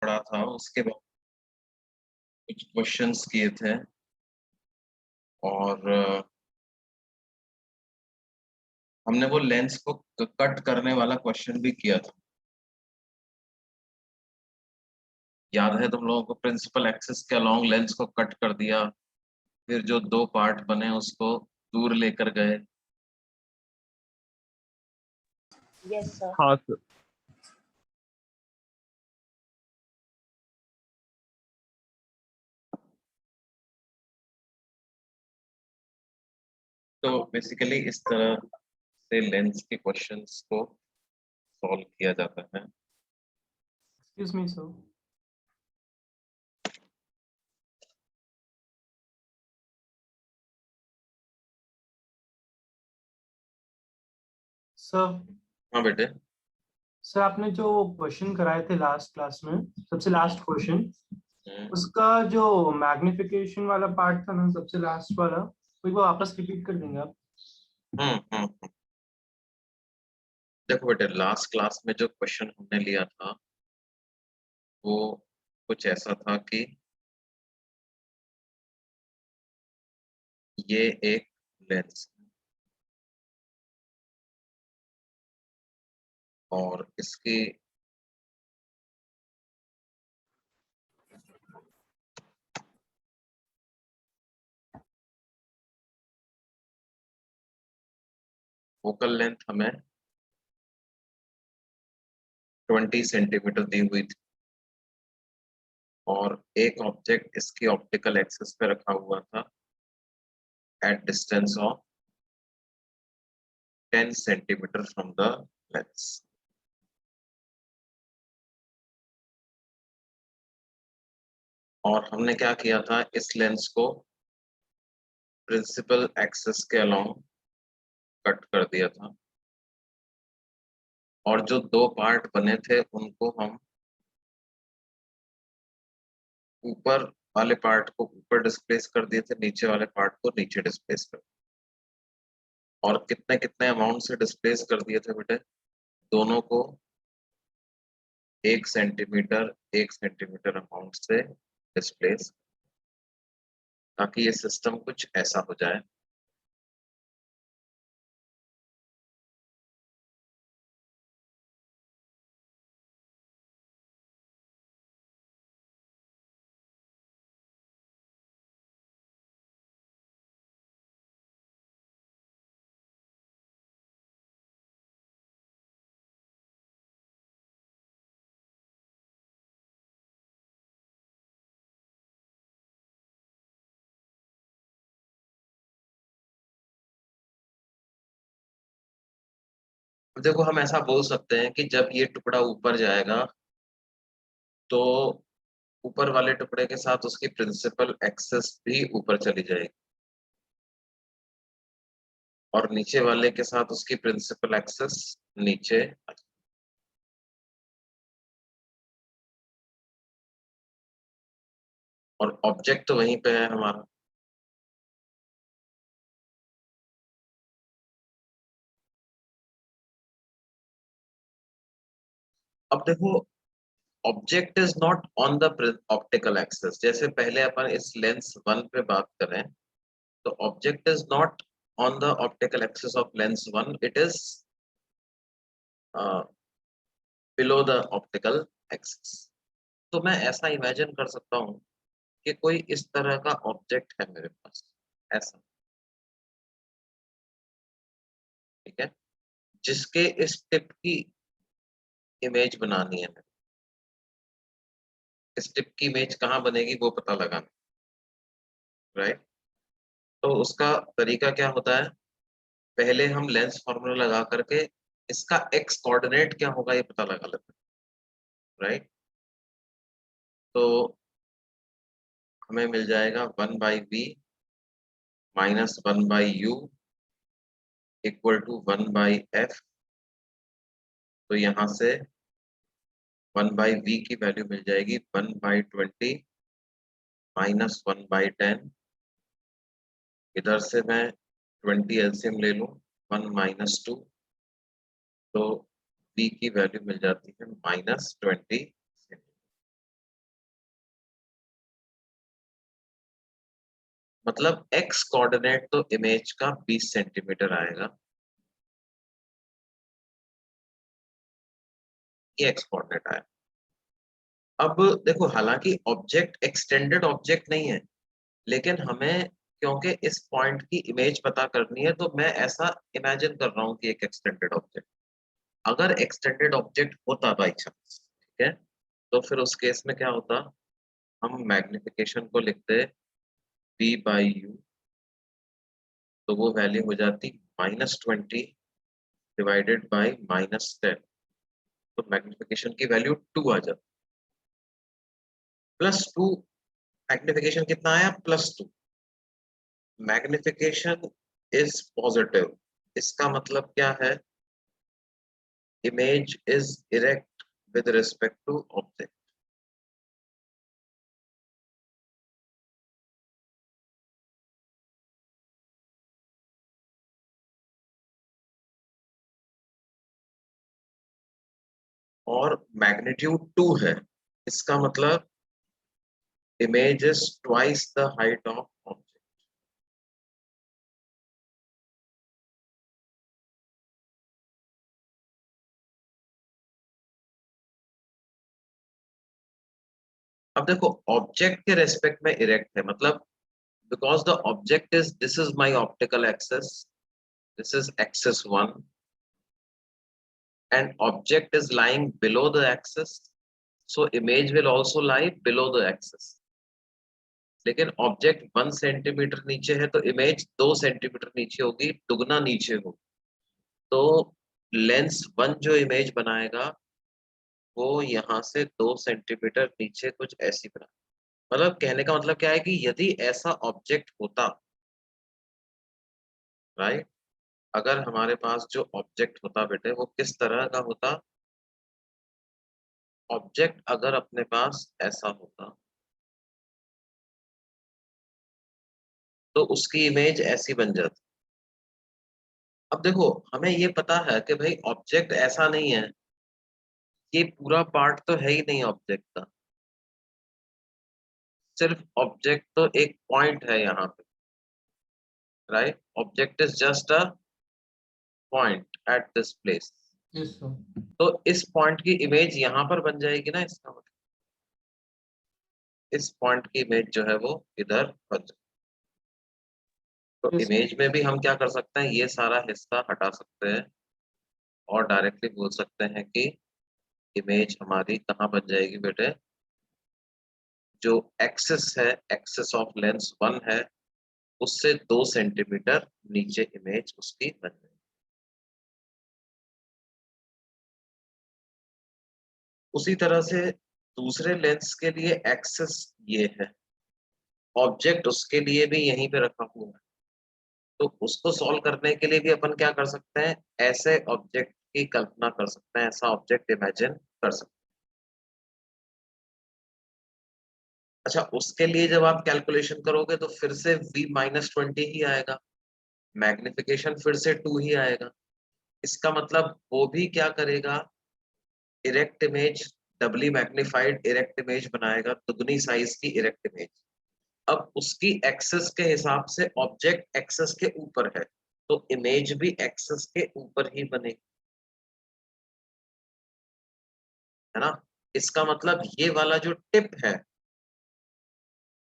पढ़ा था उसके बाद कुछ क्वेश्चंस किए थे और हमने वो लेंस को कट करने वाला क्वेश्चन भी किया था। याद है तुम लोगों को? प्रिंसिपल एक्सिस के अलोंग लेंस को कट कर दिया, फिर जो दो पार्ट बने उसको दूर लेकर गए। Yes sir. हाँ सर। तो बेसिकली इस तरह से लेंस के क्वेश्चंस को सॉल्व किया जाता है। Excuse me, sir. सर हाँ बेटे। सर आपने जो क्वेश्चन कराए थे लास्ट क्लास में, सबसे लास्ट क्वेश्चन, हम्म, उसका जो मैग्निफिकेशन वाला पार्ट था ना, सबसे लास्ट वाला, वो एक बार वापस रिपीट कर देंगे आप? हम्म। देखो बेटे, लास्ट क्लास में जो क्वेश्चन हमने लिया था वो कुछ ऐसा था कि ये एक लेंस और इसकी फोकल लेंथ हमें 20 सेंटीमीटर दी हुई थी और एक ऑब्जेक्ट इसकी ऑप्टिकल एक्सिस पे रखा हुआ था at distance of 10 centimetre from the lens. और हमने क्या किया था, इस लेंस को प्रिंसिपल एक्सिस के अलोंग कट कर दिया था और जो दो पार्ट बने थे उनको हम ऊपर वाले पार्ट को ऊपर डिस्प्लेस कर दिए थे, नीचे वाले पार्ट को नीचे डिस्प्लेस कर दिया। और कितने कितने अमाउंट से डिस्प्लेस कर दिए थे बेटे? दोनों को 1 सेंटीमीटर अमाउंट से डिस्प्लेस, ताकि ये सिस्टम कुछ ऐसा हो जाए। देखो, हम ऐसा बोल सकते हैं कि जब ये टुकड़ा ऊपर जाएगा तो ऊपर वाले टुकड़े के साथ उसकी प्रिंसिपल एक्सिस भी ऊपर चली जाएगी और नीचे वाले के साथ उसकी प्रिंसिपल एक्सिस नीचे आ जाएगी। और ऑब्जेक्ट तो वहीं पे है हमारा। अब देखो, object is not on the optical axis. जैसे पहले अपन इस लेंस 1 पे बात करें तो object is not on the optical axis of lens 1, it is below the optical axis. तो मैं ऐसा इमेजिन कर सकता हूँ कि कोई इस तरह का ऑब्जेक्ट है मेरे पास, ऐसा, ठीक है, जिसके इस टिप की इमेज बनानी है। इस टिप की इमेज कहाँ बनेगी वो पता लगाना, राइट? तो उसका तरीका क्या होता है, पहले हम लेंस फार्मूला लगा करके इसका एक्स कोऑर्डिनेट क्या होगा ये पता लगा लेते हैं, राइट? तो हमें मिल जाएगा 1/v minus 1/u equal to 1/f। तो यहाँ से 1/v की वैल्यू मिल जाएगी 1/20 माइनस 1/10। इधर से मैं 20 एलसीएम ले लूँ, 1 माइनस 2, तो v की वैल्यू मिल जाती है -20। मतलब एक्स कोऑर्डिनेट तो इमेज का 20 सेंटीमीटर आएगा, ये एक्स कोऑर्डिनेट आया। अब देखो, हालांकि ऑब्जेक्ट एक्सटेंडेड ऑब्जेक्ट नहीं है, लेकिन हमें क्योंकि इस पॉइंट की इमेज पता करनी है, तो मैं ऐसा इमेजिन कर रहा हूँ कि एक एक्सटेंडेड ऑब्जेक्ट, अगर एक्सटेंडेड ऑब्जेक्ट होता बाई चांस, ठीक है, तो फिर उस केस में क्या होता, हम मैग्निफिकेशन को लिखते b बाई यू, तो वो वैल्यू हो जाती -20 डिवाइडेड बाई -10, तो मैग्निफिकेशन की वैल्यू 2 आ जाती, +2। मैग्निफिकेशन कितना आया, +2। मैग्निफिकेशन इज पॉजिटिव, इसका मतलब क्या है, image is erect with respect to object. और मैग्नीट्यूड 2 है, इसका मतलब image is twice the height of object. अब देखो, ऑब्जेक्ट के रेस्पेक्ट में इरेक्ट है, मतलब because the object is, this is my optical axis, this is axis 1 and object is lying below the axis, so image will also lie below the axis। लेकिन object 1 centimetre नीचे है, तो image 2 centimetre नीचे होगी, दुगना नीचे होगी। तो लेंस 1 जो इमेज बनाएगा वो यहाँ से 2 सेंटीमीटर नीचे कुछ ऐसी बना, मतलब कहने का मतलब क्या है कि यदि ऐसा ऑब्जेक्ट होता, राइट, अगर हमारे पास जो ऑब्जेक्ट होता बेटे, वो किस तरह का होता, ऑब्जेक्ट अगर अपने पास ऐसा होता, तो उसकी इमेज ऐसी बन जाती। अब देखो, हमें ये पता है कि भाई ऑब्जेक्ट ऐसा नहीं है, ये पूरा पार्ट तो है ही नहीं ऑब्जेक्ट का, सिर्फ ऑब्जेक्ट तो एक पॉइंट है यहाँ पे, right, object is just a point at this place. Yes sir. तो इस पॉइंट की इमेज यहाँ पर बन जाएगी ना, इसका मतलब इस पॉइंट की इमेज जो है वो इधर बन जाएगी। तो यस इमेज में भी हम क्या कर सकते हैं, ये सारा हिस्सा हटा सकते हैं और डायरेक्टली बोल सकते हैं कि इमेज हमारी कहाँ बन जाएगी बेटे, जो एक्सिस है, एक्सिस ऑफ लेंस 1 है, उससे 2 सेंटीमीटर नीचे इमेज उसकी बन जाएगी। उसी तरह से दूसरे लेंस के लिए एक्सिस ये है, ऑब्जेक्ट उसके लिए भी यहीं पे रखा हुआ है, तो उसको सॉल्व करने के लिए भी अपन क्या कर सकते हैं, ऐसे ऑब्जेक्ट की कल्पना कर सकते हैं, ऐसा ऑब्जेक्ट इमेजिन कर सकते हैं। अच्छा, उसके लिए जब आप कैलकुलेशन करोगे तो फिर से v-20 ही आएगा, मैग्निफिकेशन फिर से 2 ही आएगा। इसका मतलब वो भी क्या करेगा, erect image, doubly magnified erect image बनाएगा, दुगनी साइज की इरेक्ट इमेज। अब उसकी एक्सेस के हिसाब से ऑब्जेक्ट एक्सेस के ऊपर है, तो इमेज भी एक्सेस के ऊपर ही बनेगी, है ना। इसका मतलब ये वाला जो टिप है,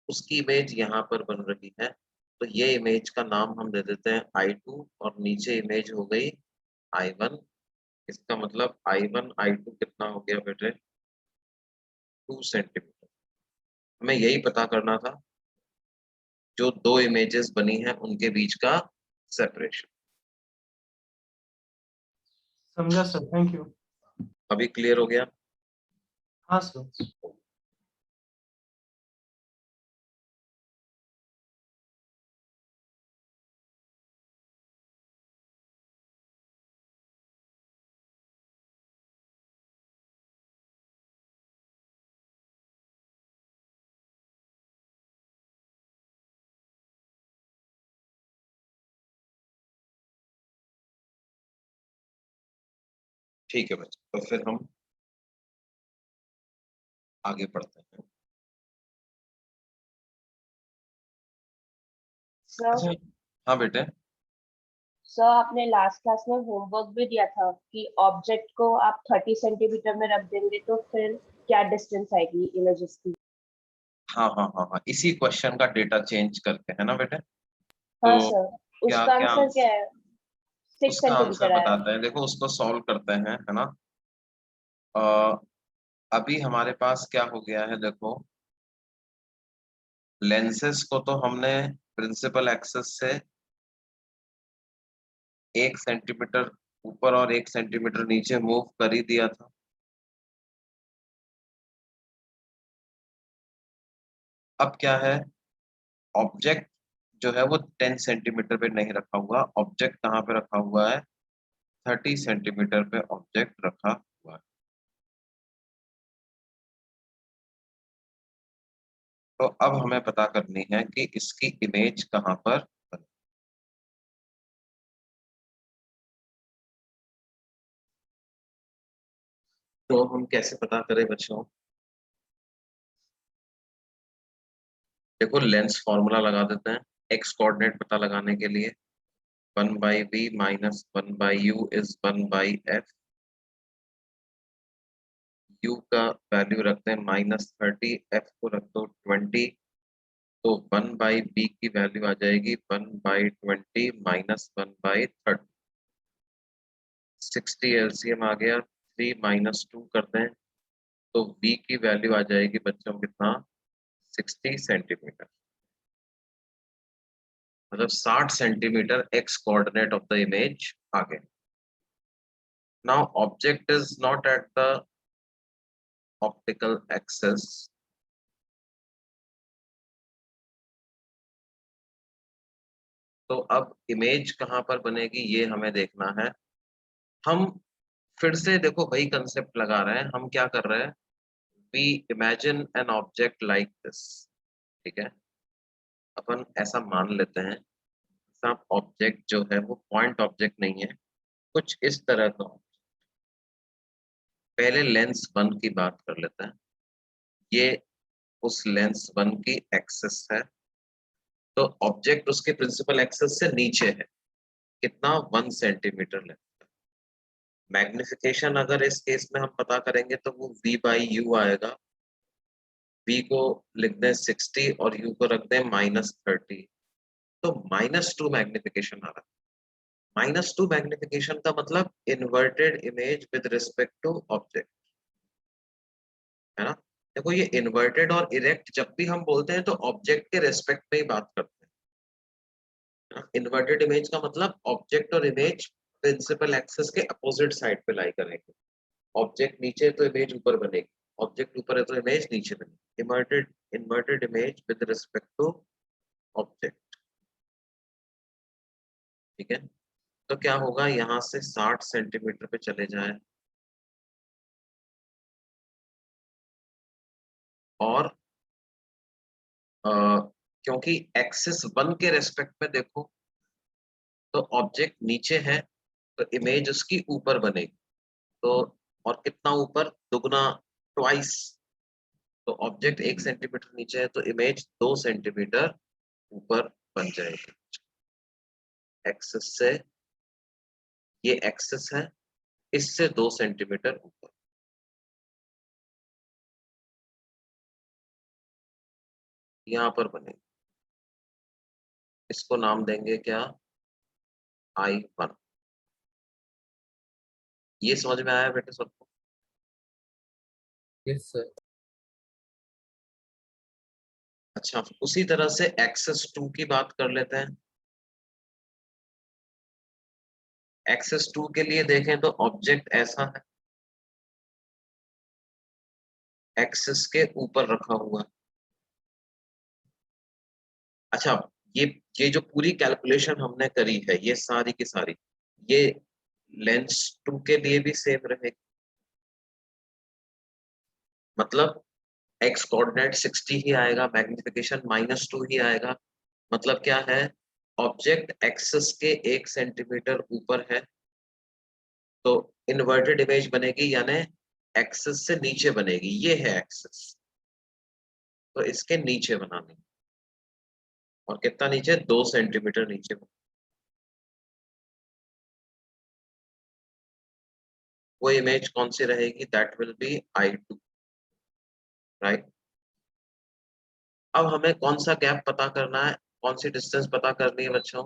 उसकी इमेज यहाँ पर बन रही है, तो ये इमेज का नाम हम दे देते हैं I2, और नीचे इमेज हो गई I1। इसका मतलब I1 I2 कितना हो गया बेटे, 2 सेंटीमीटर। हमें यही पता करना था, जो दो इमेजेस बनी हैं उनके बीच का सेपरेशन। समझा सर, थैंक यू। अभी क्लियर हो गया। हाँ सर। ठीक है बच्चे, तो फिर हम आगे पढ़ते हैं। सर अच्छा, हाँ बेटे, सर आपने लास्ट क्लास में होमवर्क भी दिया था कि ऑब्जेक्ट को आप 30 सेंटीमीटर में रख देंगे तो फिर क्या डिस्टेंस आएगी इमेजेस की। हाँ हाँ हाँ हाँ, इसी क्वेश्चन का डेटा चेंज करके, है ना बेटे? हाँ तो सर, क्या उसका क्या आंसर क्या है? 6 उसका आंसर सेंटीमीटर आया। बताते हैं, देखो उसको सॉल्व करते हैं, है ना? अ, अभी हमारे पास क्या हो गया है, देखो लेंसेस को तो हमने प्रिंसिपल एक्सेस से 1 सेंटीमीटर ऊपर और 1 सेंटीमीटर नीचे मूव कर ही दिया था। अब क्या है, ऑब्जेक्ट जो है वो 10 सेंटीमीटर पे नहीं रखा हुआ, ऑब्जेक्ट कहाँ पे रखा हुआ है? 30 सेंटीमीटर पे ऑब्जेक्ट रखा हुआ है। तो अब हमें पता करनी है कि इसकी इमेज कहाँ पर बने। तो हम कैसे पता करें बच्चों? देखो लेंस फॉर्मूला लगा देते हैं एक्स कोऑर्डिनेट पता लगाने के लिए। 1/v minus 1/u is 1/f। u का वैल्यू रखते हैं -30, f को रख दो 20, तो 1/b की वैल्यू आ जाएगी 1/20 माइनस 1/30। 60 एलसीएम आ गया, 3 माइनस 2 करते हैं तो v की वैल्यू आ जाएगी बच्चों कितना? 60 सेंटीमीटर। मतलब 60 centimetre x coordinate of the image आ गए। Now object is not at the optical axis, तो अब इमेज कहां पर बनेगी ये हमें देखना है। हम फिर से देखो वही कंसेप्ट लगा रहे हैं, हम क्या कर रहे हैं, we imagine an object like this. ठीक है, अपन ऐसा मान लेते हैं सब ऑब्जेक्ट जो है वो पॉइंट ऑब्जेक्ट नहीं है, कुछ इस तरह का। पहले लेंस 1 की बात कर लेते हैं, ये उस लेंस 1 की एक्सेस है, तो ऑब्जेक्ट उसके प्रिंसिपल एक्सेस से नीचे है, कितना? 1 सेंटीमीटर लेंथ। मैग्निफिकेशन अगर इस केस में हम पता करेंगे तो वो v/u आएगा। v को लिख दें 60 और u को रख दें -30, तो -2 मैग्निफिकेशन आ रहा है। -2 मैग्निफिकेशन का मतलब inverted image with respect to object, है ना? देखो ये इन्वर्टेड और इरेक्ट जब भी हम बोलते हैं तो ऑब्जेक्ट के रेस्पेक्ट में ही बात करते हैं। इन्वर्टेड इमेज का मतलब ऑब्जेक्ट और इमेज प्रिंसिपल एक्सिस के अपोजिट साइड पे लाई करेंगे। ऑब्जेक्ट नीचे है तो इमेज ऊपर बनेगी, ऑब्जेक्ट ऊपर है तो इमेज नीचे बनेगी। Inverted image with respect to object. ठीक है, तो क्या होगा, यहाँ से 60 सेंटीमीटर पे चले जाए और क्योंकि एक्सिस 1 के रेस्पेक्ट में देखो तो ऑब्जेक्ट नीचे है तो इमेज उसकी ऊपर बनेगी, तो और कितना ऊपर? दुगना, ट्वाइस। तो ऑब्जेक्ट 1 सेंटीमीटर नीचे है तो इमेज 2 सेंटीमीटर ऊपर बन जाएगी एक्सिस से। ये एक्सिस है, इससे 2 सेंटीमीटर ऊपर। यहाँ पर बनेगी, इसको नाम देंगे क्या? I1। ये समझ में आया बेटे सबको? Yes sir. अच्छा, उसी तरह से एक्सेस 2 की बात कर लेते हैं। एक्सेस 2 के लिए देखें तो ऑब्जेक्ट ऐसा है, एक्सिस के ऊपर रखा हुआ है। अच्छा, ये ये जो पूरी कैलकुलेशन हमने करी है ये सारी की सारी, ये लेंस 2 के लिए भी सेम रहेगी। मतलब एक्स कोऑर्डिनेट 60 ही आएगा, मैग्निफिकेशन -2 ही आएगा। मतलब क्या है, ऑब्जेक्ट एक्सिस के 1 सेंटीमीटर ऊपर है तो इन्वर्टेड इमेज बनेगी, यानी एक्सिस से नीचे बनेगी। ये है एक्सिस, तो इसके नीचे बनानी। और कितना नीचे, 2 सेंटीमीटर नीचे। वो इमेज कौन सी रहेगी, that will be I2, right. अब हमें कौन सा गैप पता करना है, कौन सी डिस्टेंस पता करनी है बच्चों,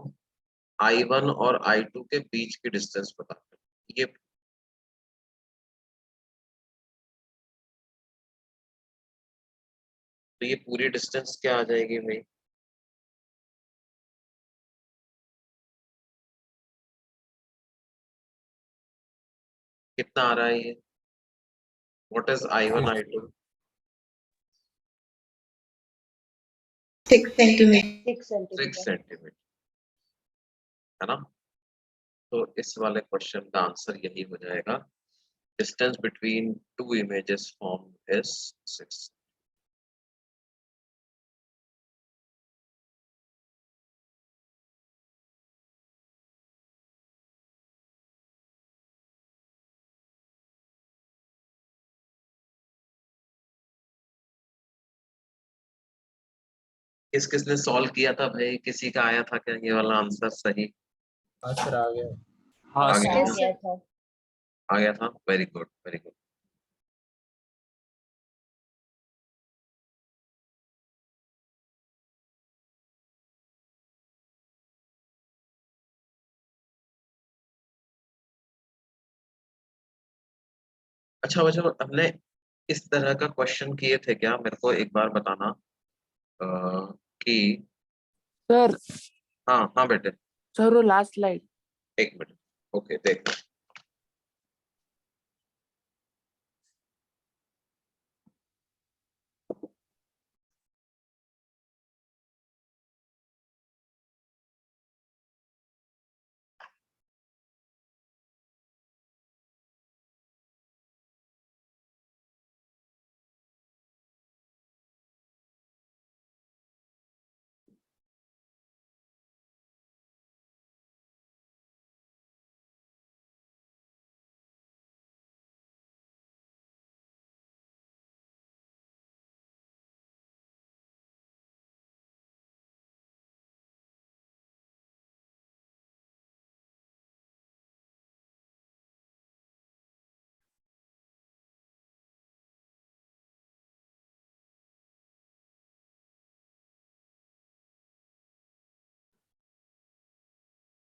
I1 और I2 के बीच की डिस्टेंस पता करनी है। ये तो ये पूरी डिस्टेंस क्या आ जाएगी भाई, कितना आ रहा है ये, what is I1 I2, 6 centimetre. 6 6 centimetre. Centimetre, है ना। तो इस वाले क्वेश्चन का आंसर यही हो जाएगा, distance between two images form is 6। किस किसने सॉल्व किया था भाई, किसी का आया था क्या ये वाला आंसर सही, सर आ गया। हाँ आ सर। गया आ ना? गया था। आ गया था, वेरी गुड वेरी गुड। अच्छा बच्चों, हमने इस तरह का क्वेश्चन किए थे क्या, मेरे को एक बार बताना कि, सर हाँ हाँ बेटे, सर वो लास्ट स्लाइड। एक मिनट, ओके देख।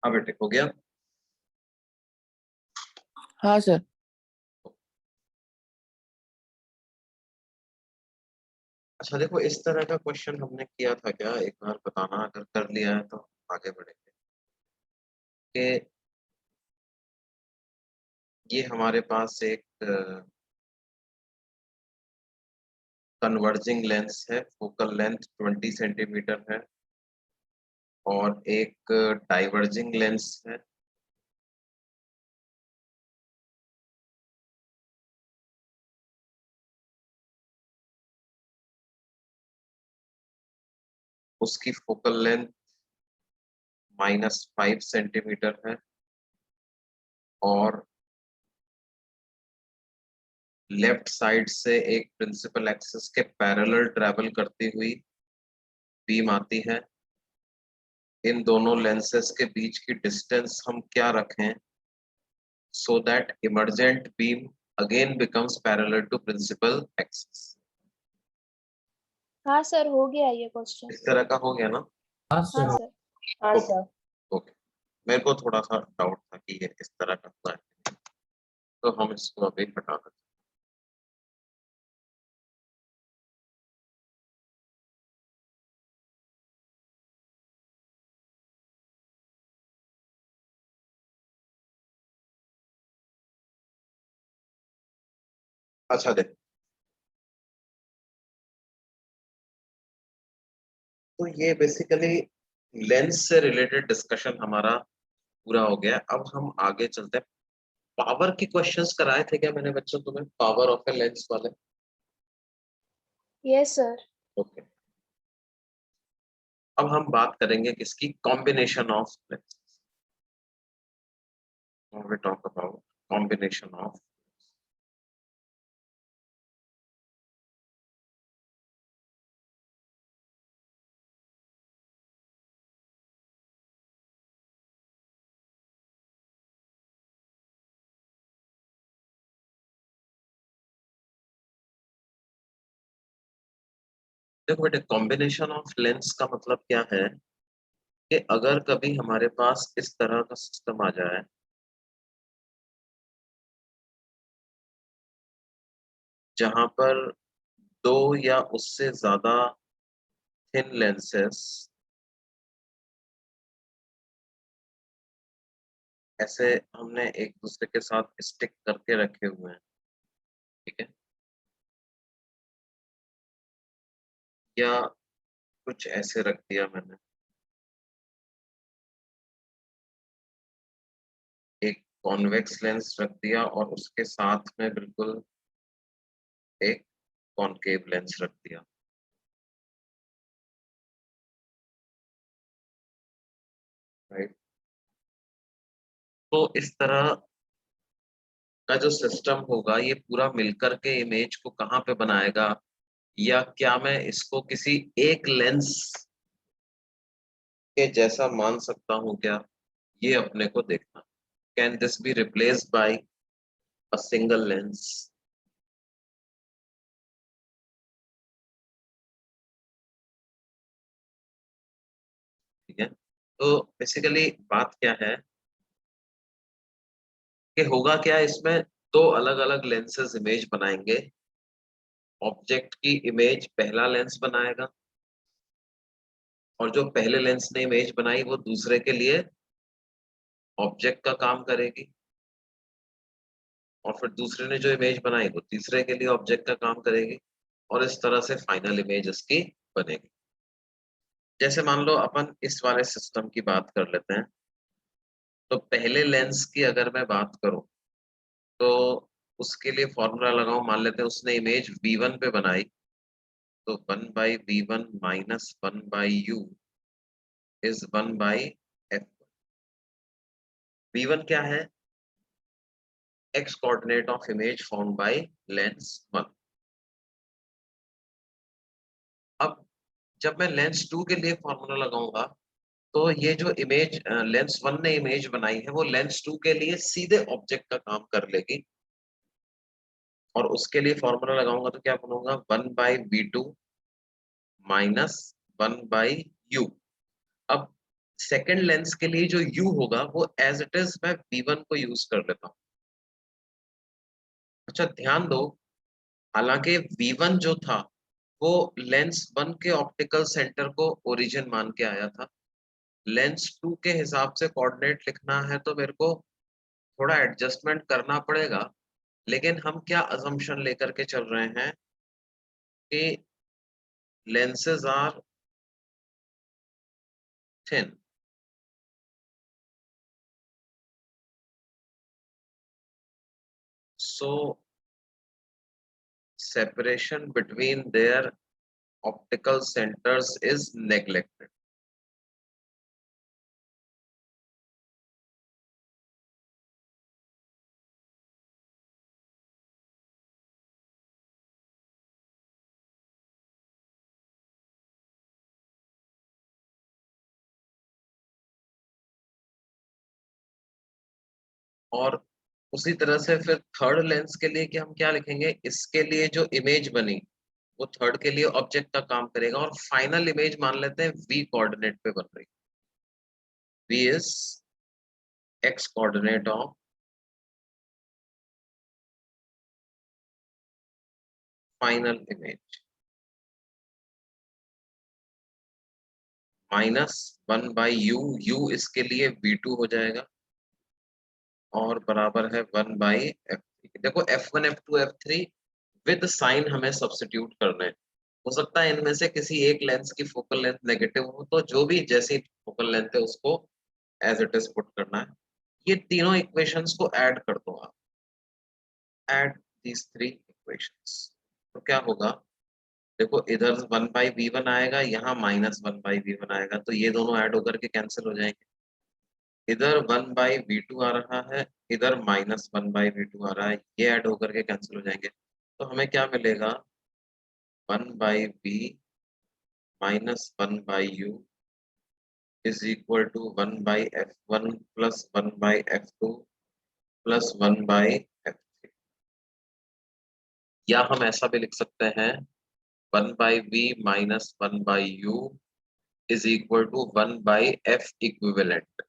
हाँ बेटे, हो गया। हाँ सर। अच्छा देखो, इस तरह का क्वेश्चन हमने किया था क्या, एक बार बताना, अगर कर लिया है तो आगे बढ़ेंगे। कि ये हमारे पास एक कन्वर्जिंग लेंस है, फोकल लेंथ 20 सेंटीमीटर है, और एक डाइवर्जिंग लेंस है, उसकी फोकल लेंथ -5 सेंटीमीटर है, और लेफ्ट साइड से एक प्रिंसिपल एक्सिस के पैरेलल ट्रेवल करती हुई बीम आती है। इन दोनों लेंसेस के बीच की डिस्टेंस हम क्या रखें, so that emergent beam again becomes parallel to principal axis. हाँ सर, हो गया ये क्वेश्चन। इस तरह का हो गया ना। हाँ हाँ सर। सर। हाँ ओके सर। ओके, मेरे को थोड़ा सा डाउट था कि ये इस तरह का हुआ है, तो हम इसको अभी हटा देते हैं। अच्छा देख, तो ये बेसिकली लेंस से रिलेटेड डिस्कशन हमारा पूरा हो गया। अब हम आगे चलते हैं। पावर की क्वेश्चंस कराए थे क्या मैंने बच्चों तुम्हें, पावर ऑफ ए लेंस वाले? Yes sir. ओके, अब हम बात करेंगे किसकी, combination of lens. We talk about combination of देखो बेटे, कॉम्बिनेशन ऑफ लेंस का मतलब क्या है कि अगर कभी हमारे पास इस तरह का सिस्टम आ जाए जहां पर दो या उससे ज्यादा थिन लेंसेस ऐसे हमने एक दूसरे के साथ स्टिक करके रखे हुए हैं, ठीक है, या कुछ ऐसे रख दिया मैंने, एक कॉन्वेक्स लेंस रख दिया और उसके साथ में बिल्कुल एक कॉनकेव लेंस रख दिया, राइट। तो इस तरह का जो सिस्टम होगा ये पूरा मिलकर के इमेज को कहाँ पे बनाएगा, या क्या मैं इसको किसी एक लेंस के जैसा मान सकता हूँ क्या, ये अपने को देखना। Can this be replaced by a single lens? ठीक है, तो बेसिकली बात क्या है कि होगा क्या, इसमें दो अलग अलग लेंसेज इमेज बनाएंगे। ऑब्जेक्ट की इमेज पहला लेंस बनाएगा और जो पहले लेंस ने इमेज बनाई वो दूसरे के लिए ऑब्जेक्ट का काम करेगी, और फिर दूसरे ने जो इमेज बनाई वो तीसरे के लिए ऑब्जेक्ट का काम करेगी, और इस तरह से फाइनल इमेज इसकी बनेगी। जैसे मान लो अपन इस वाले सिस्टम की बात कर लेते हैं, तो पहले लेंस की अगर मैं बात करूं तो उसके लिए फॉर्मूला लगाऊं, मान लेते हैं उसने इमेज V1 पे बनाई, तो 1/V1 minus 1/U is 1/F। V1 क्या है? X coordinate of image found by lens 1। अब जब मैं लेंस 2 के लिए फॉर्मूला लगाऊंगा तो ये जो इमेज लेंस 1 ने इमेज बनाई है वो लेंस 2 के लिए सीधे ऑब्जेक्ट का काम कर लेगी, और उसके लिए फॉर्मूला लगाऊंगा तो क्या बनूंगा, 1/V2 माइनस 1/U। अब सेकेंड लेंस के लिए जो U होगा वो एज इट इज मैं V1 को यूज कर लेता हूँ। अच्छा ध्यान दो, हालांकि V1 जो था वो लेंस 1 के ऑप्टिकल सेंटर को ओरिजिन मान के आया था। लेंस 2 के हिसाब से कोऑर्डिनेट लिखना है तो मेरे को थोड़ा एडजस्टमेंट करना पड़ेगा, लेकिन हम क्या अजम्पशन लेकर के चल रहे हैं कि lenses are thin, so separation between their optical centers is neglected. और उसी तरह से फिर थर्ड लेंस के लिए कि हम क्या लिखेंगे, इसके लिए जो इमेज बनी वो थर्ड के लिए ऑब्जेक्ट का काम करेगा, और फाइनल इमेज मान लेते हैं V कोऑर्डिनेट पे बन रही। V is x coordinate of final image minus 1/U, U इसके लिए V2 हो जाएगा और बराबर है 1/F3। देखो F1 F2 F3 with sign हमें सब्स्टिट्यूट करना है। हो सकता है इनमें से किसी एक लेंस की फोकल लेंथ नेगेटिव हो, तो जो भी जैसी फोकल लेंथ है उसको एज इट इज पुट करना है। ये तीनों इक्वेशंस को ऐड कर दो आप, ऐड दीज थ्री इक्वेशंस, तो क्या होगा, देखो इधर 1/V1 आएगा, यहाँ -1/V1 आएगा, तो ये दोनों ऐड होकर के कैंसिल हो जाएंगे। इधर 1/V2 आ रहा है, इधर -1/V2 आ रहा है, ये ऐड होकर के कैंसिल हो जाएंगे, तो हमें क्या मिलेगा, 1/V minus 1/U is equal to 1/F1 plus 1/F2 plus 1/F3। या हम ऐसा भी लिख सकते हैं 1 by v minus 1 by u is equal to 1 by f equivalent,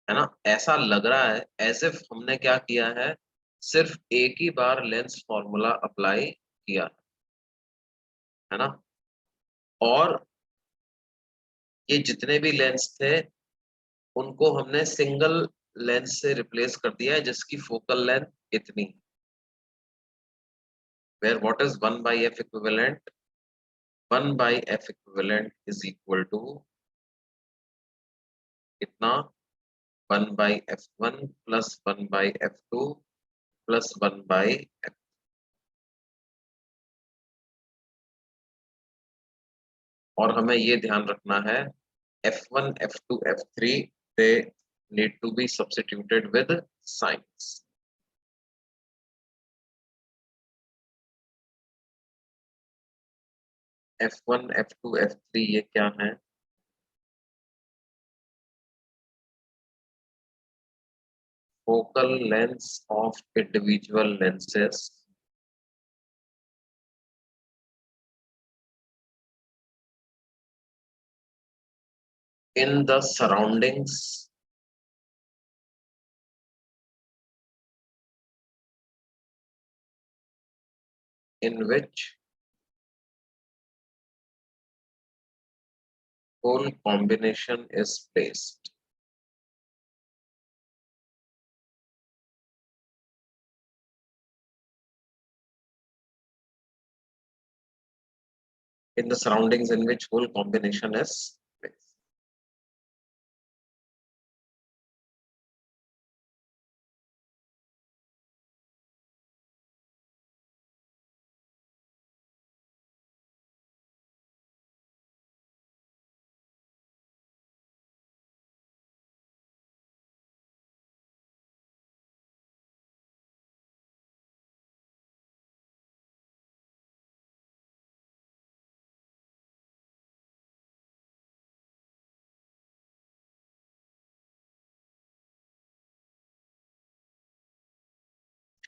है ना। ऐसा लग रहा है एज इफ हमने क्या किया है, सिर्फ एक ही बार लेंस फॉर्मूला अप्लाई किया है ना, और ये जितने भी लेंस थे उनको हमने सिंगल लेंस से रिप्लेस कर दिया है जिसकी फोकल लेंथ इतनी, where what is 1 by f equivalent, 1 by f equivalent is equal to कितना, 1 by f1 plus 1 by f2 plus 1 by f, और हमें ये ध्यान रखना है f1 f2 f3 they need to be substituted with signs। f1 f2 f3 ये क्या है, focal lengths of individual lenses in the surroundings in which whole combination is placed। In the surroundings in which whole combination is placed।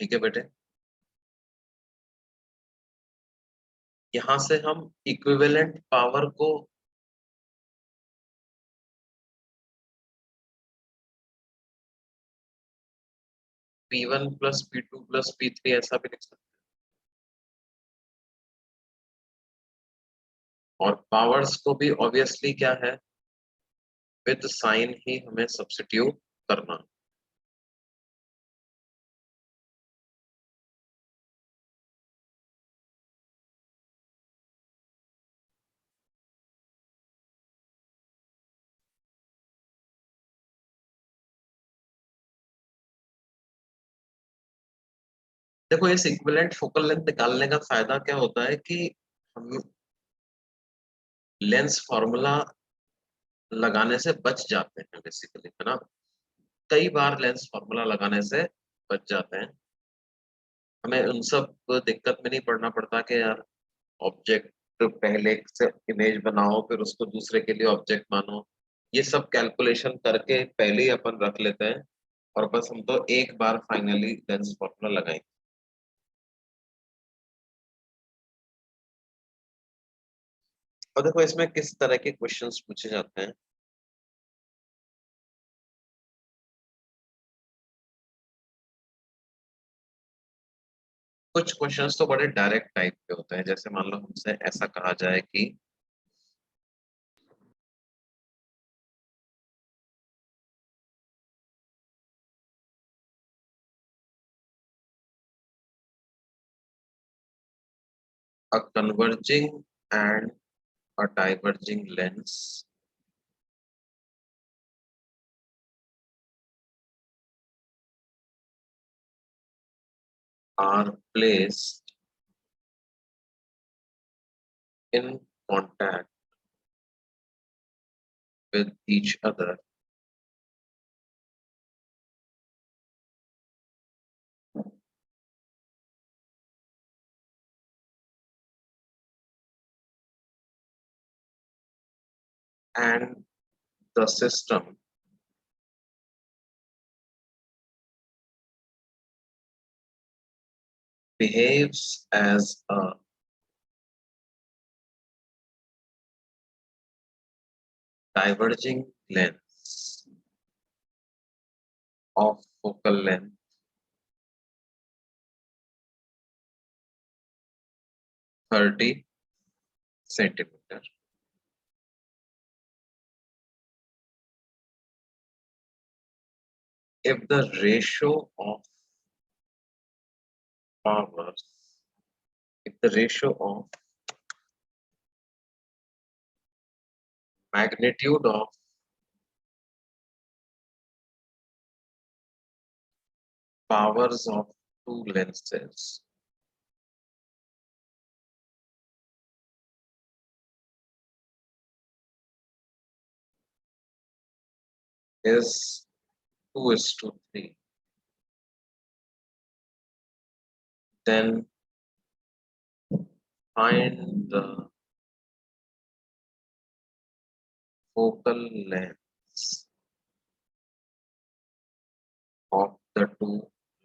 ठीक है बेटे, यहां से हम equivalent power को P1 plus P2 plus P3 ऐसा भी लिख सकते हैं, और पावर्स को भी ऑब्वियसली क्या है, विद साइन ही हमें सब्स्टिट्यूट करना। देखो इस इक्विवेलेंट फोकल लेंथ निकालने का फायदा क्या होता है कि हम लेंस फॉर्मूला लगाने से बच जाते हैं बेसिकली, है ना। कई बार लेंस फॉर्मूला लगाने से बच जाते हैं, हमें उन सब दिक्कत में नहीं पड़ना पड़ता कि यार ऑब्जेक्ट पहले से इमेज बनाओ फिर उसको दूसरे के लिए ऑब्जेक्ट मानो, ये सब कैलकुलेशन करके पहले ही अपन रख लेते हैं, और बस हम तो एक बार फाइनली लेंस फॉर्मूला लगाएंगे। और देखो इसमें किस तरह के क्वेश्चंस पूछे जाते हैं, कुछ क्वेश्चंस तो बड़े डायरेक्ट टाइप के होते हैं, जैसे मान लो हमसे ऐसा कहा जाए कि a converging and a diverging lens are placed in contact with each other and the system behaves as a diverging lengths of focal length (30 centimeter) if the ratio of powers, if the ratio of magnitude of powers of two lenses is 2:3, then find the focal lengths of the two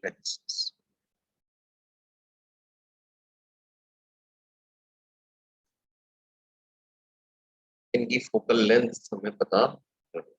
lenses. इनकी focal length हमें पता करनी।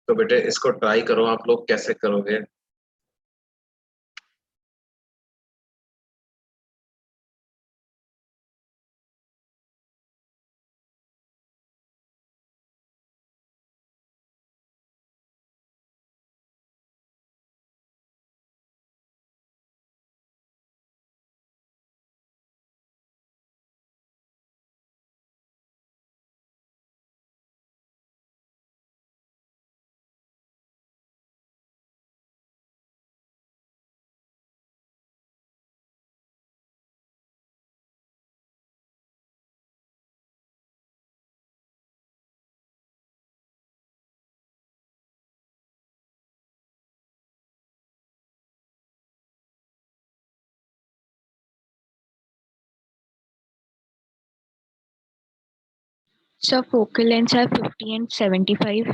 तो बेटे इसको try करो, आप लोग कैसे करोगे? So focal lengths are 50 and 75.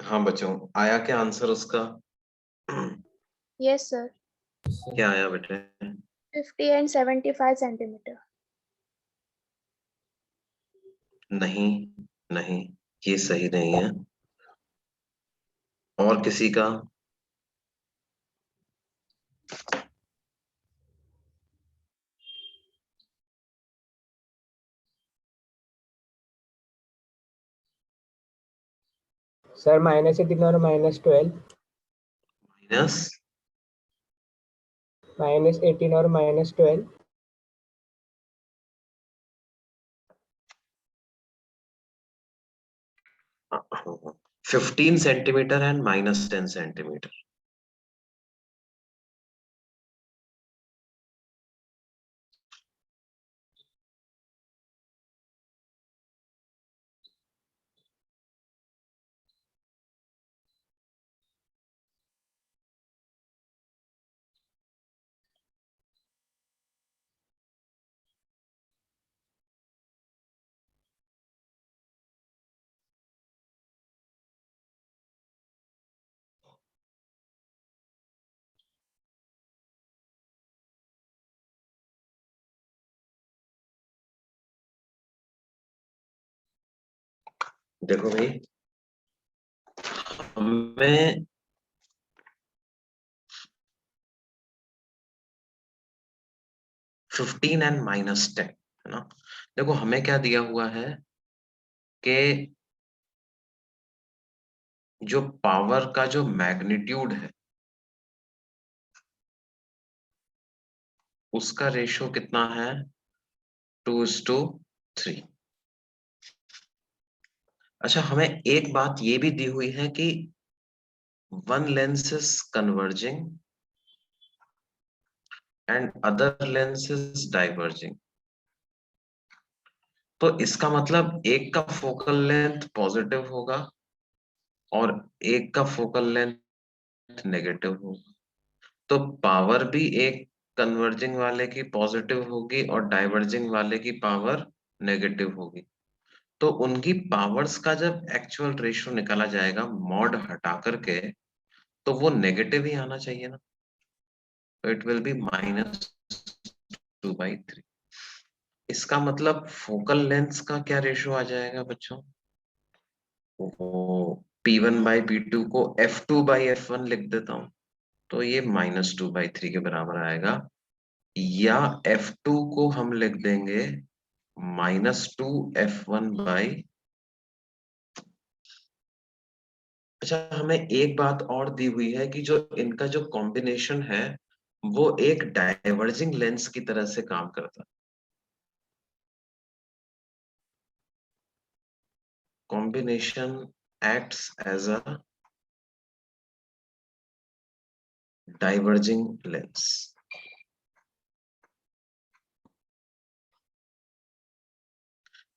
हाँ बच्चों, आया क्या आंसर उसका? Yes, sir. क्या आया बेटे? 50 and 75 centimeter. नहीं, नहीं, ये सही नहीं है। और किसी का? सर -18 और -12, माइनस -18 और -12, 15 सेंटीमीटर एंड -10 सेंटीमीटर। देखो भाई, हमें -15 एंड -10 है ना। देखो हमें क्या दिया हुआ है कि जो पावर का जो मैग्नीट्यूड है उसका रेशो कितना है? 2:3। अच्छा, हमें एक बात ये भी दी हुई है कि one lens is converging and other lens is diverging। तो इसका मतलब एक का फोकल लेंथ पॉजिटिव होगा और एक का फोकल लेंथ नेगेटिव होगा। तो पावर भी एक कन्वर्जिंग वाले की पॉजिटिव होगी और डाइवर्जिंग वाले की पावर नेगेटिव होगी। तो उनकी पावर्स का जब एक्चुअल रेशियो निकाला जाएगा मॉड हटा करके, तो वो नेगेटिव ही आना चाहिए ना। तो इट विल बी -2/3। इसका मतलब फोकल लेंथ का क्या रेशियो आ जाएगा बच्चों? वो P1/P2 को F2/F1 लिख देता हूं, तो ये -2/3 के बराबर आएगा। या F2 को हम लिख देंगे -2F1। अच्छा, हमें एक बात और दी हुई है कि जो इनका जो कॉम्बिनेशन है वो एक डाइवर्जिंग लेंस की तरह से काम करता है। Combination acts as a diverging lens.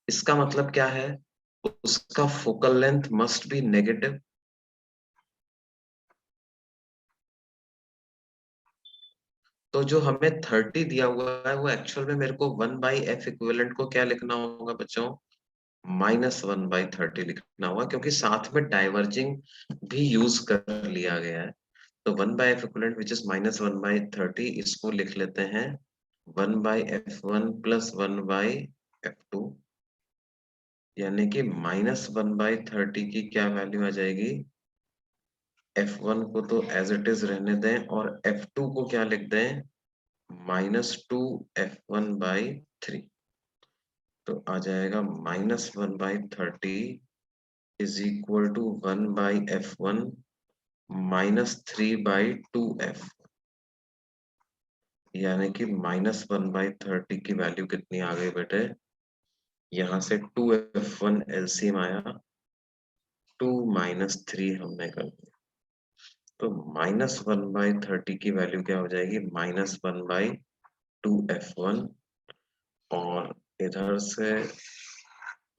इसका मतलब क्या है? उसका focal length must be negative. तो जो हमें 30 दिया हुआ है वो एक्चुअल में मेरे को 1/f इक्विवेलेंट को क्या लिखना होगा बच्चों? -1/30 लिखना होगा, क्योंकि साथ में डाइवर्जिंग भी यूज कर लिया गया है। तो 1/f इक्विवेलेंट विच इज -1/30, इसको लिख लेते हैं 1/f1 + 1/f2, यानी कि -1/30 की क्या वैल्यू आ जाएगी? f1 को तो एज इट इज रहने दें और f2 को क्या लिख दें? -2f1/3। तो आ जाएगा -1/30 is equal to 1/f1 -3/2f, यानी कि -1/30 की वैल्यू कितनी आ गई बेटे? यहाँ से 2f1 एलसीएम आया, 2 - 3 हमने कर दिया, तो -1/30 की वैल्यू क्या हो जाएगी? -1/2f1। और इधर से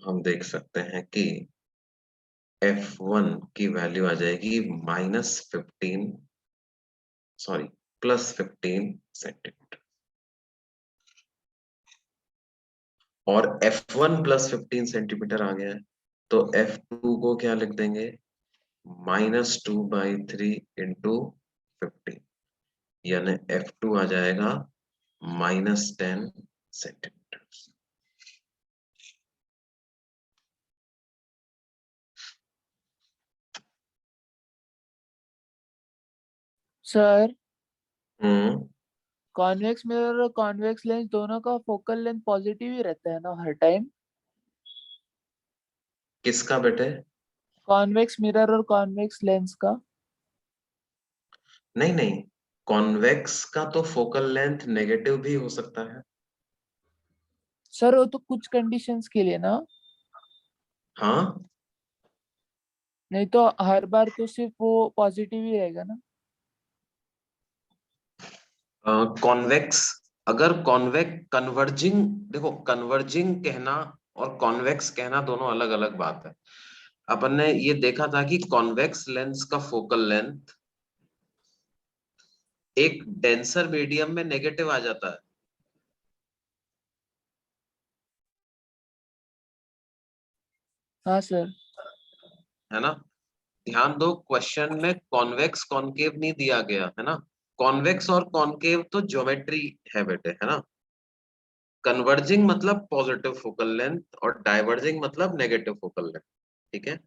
हम देख सकते हैं कि f1 की वैल्यू आ जाएगी +15 सेंटीमीटर। और f1 +15 सेंटीमीटर आ गया है, तो f2 को क्या लिख देंगे? -2/3 इंटू 50, यानी F2 आ जाएगा -10 सेंटीमीटर। सर हम्म, कॉन्वेक्स मिरर और कॉन्वेक्स लेंस दोनों का फोकल लेंथ पॉजिटिव ही रहता है ना हर टाइम? किसका बेटे? कॉन्वेक्स मिरर और कॉन्वेक्स लेंस का? नहीं नहीं, कॉन्वेक्स का तो फोकल लेंथ नेगेटिव भी हो सकता है। सर वो तो कुछ कंडीशंस के लिए ना, हाँ, नहीं तो हर बार तो सिर्फ वो पॉजिटिव ही रहेगा ना। कॉन्वेक्स, अगर कन्वर्जिंग, देखो कन्वर्जिंग कहना और कॉन्वेक्स कहना दोनों अलग अलग बात है। अपन ने ये देखा था कि कॉन्वेक्स लेंस का फोकल लेंथ एक डेंसर मीडियम में नेगेटिव आ जाता है। हाँ सर। है ना? ध्यान दो, क्वेश्चन में कॉन्वेक्स कॉनकेव नहीं दिया गया है ना। कॉन्वेक्स और कॉनकेव तो ज्योमेट्री है बेटे, है ना। कन्वर्जिंग मतलब पॉजिटिव फोकल लेंथ और डाइवर्जिंग मतलब नेगेटिव फोकल लेंथ। ठीक है,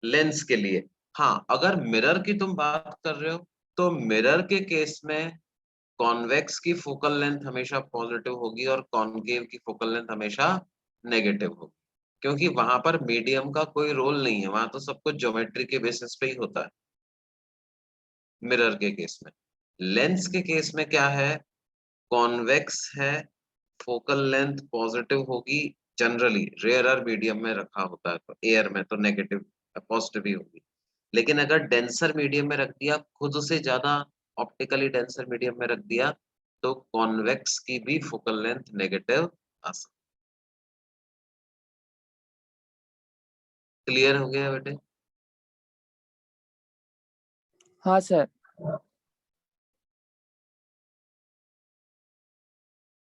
लेंस के लिए। हाँ, अगर मिरर की तुम बात कर रहे हो तो मिरर के केस में कॉन्वेक्स की फोकल लेंथ हमेशा पॉजिटिव होगी और कॉनकेव की फोकल लेंथ हमेशा नेगेटिव होगी, क्योंकि वहां पर मीडियम का कोई रोल नहीं है, वहां तो सब कुछ ज्योमेट्री के बेसिस पे ही होता है मिरर के केस में। लेंस के केस में क्या है, कॉन्वेक्स है, फोकल लेंथ पॉजिटिव होगी, जनरली रेयरर मीडियम में रखा होता है, तो एयर में तो नेगेटिव पॉजिटिव ही होगी। लेकिन अगर डेंसर मीडियम में रख दिया, खुद से ज्यादा ऑप्टिकली डेंसर मीडियम में रख दिया, तो कॉन्वेक्स की भी फोकल लेंथ नेगेटिव आ सकती। क्लियर हो गया बेटे? हाँ सर।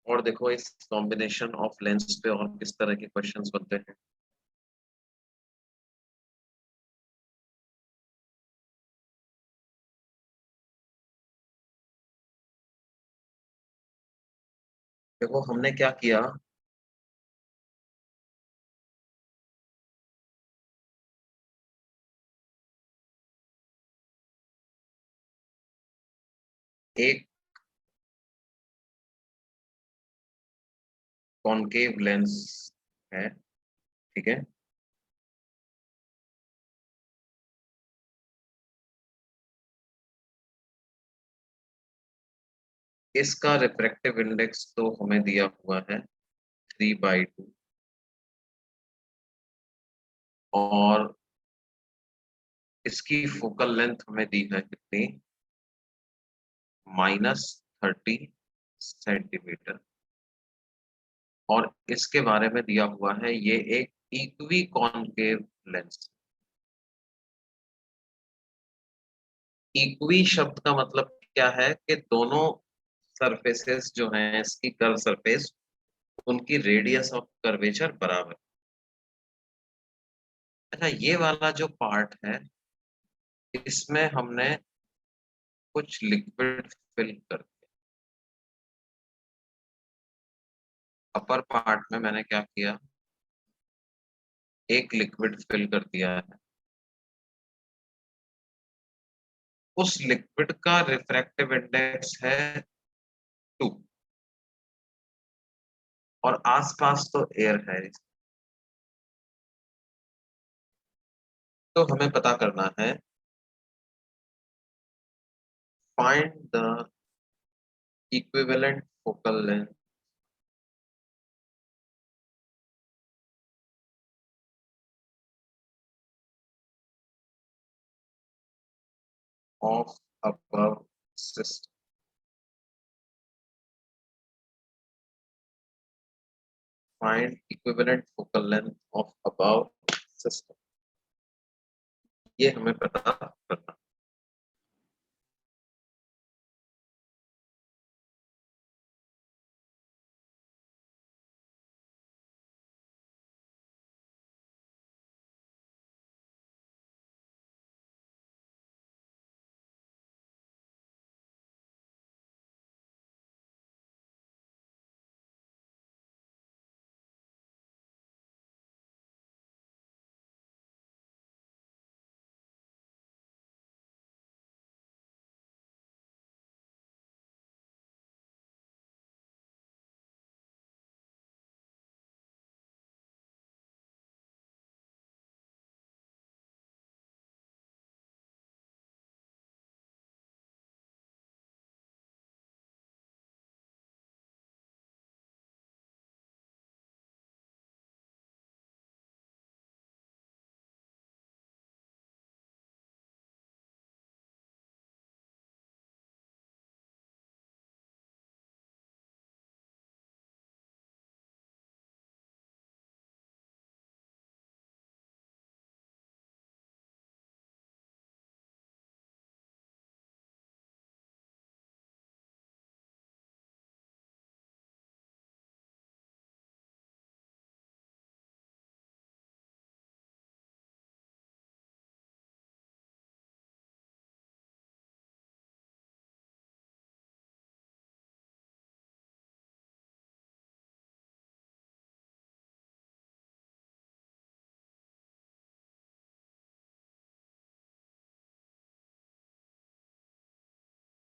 और देखो इस कॉम्बिनेशन ऑफ लेंस पे और किस तरह के क्वेश्चंस बनते हैं। देखो हमने क्या किया, एक कॉनकेव लेंस है, ठीक है, इसका रिफ्रैक्टिव इंडेक्स तो हमें दिया हुआ है 3/2, और इसकी फोकल लेंथ हमें दी है कितनी, -30 सेंटीमीटर, और इसके बारे में दिया हुआ है ये एक इक्वी कॉनकेव लेंस। इक्वी शब्द का मतलब क्या है कि दोनों सरफेसेस जो हैं इसकी कर्व सरफेस, उनकी रेडियस ऑफ कर्वेचर बराबर। अच्छा, ये वाला जो पार्ट है इसमें हमने कुछ लिक्विड फिल कर दिया। अपर पार्ट में मैंने क्या किया, एक लिक्विड फिल कर दिया है। उस लिक्विड का रिफ्रैक्टिव इंडेक्स है 2, और आसपास तो एयर है। तो हमें पता करना है, find the equivalent focal length of above system। Find equivalent focal length of above system, ये हमें पता करना।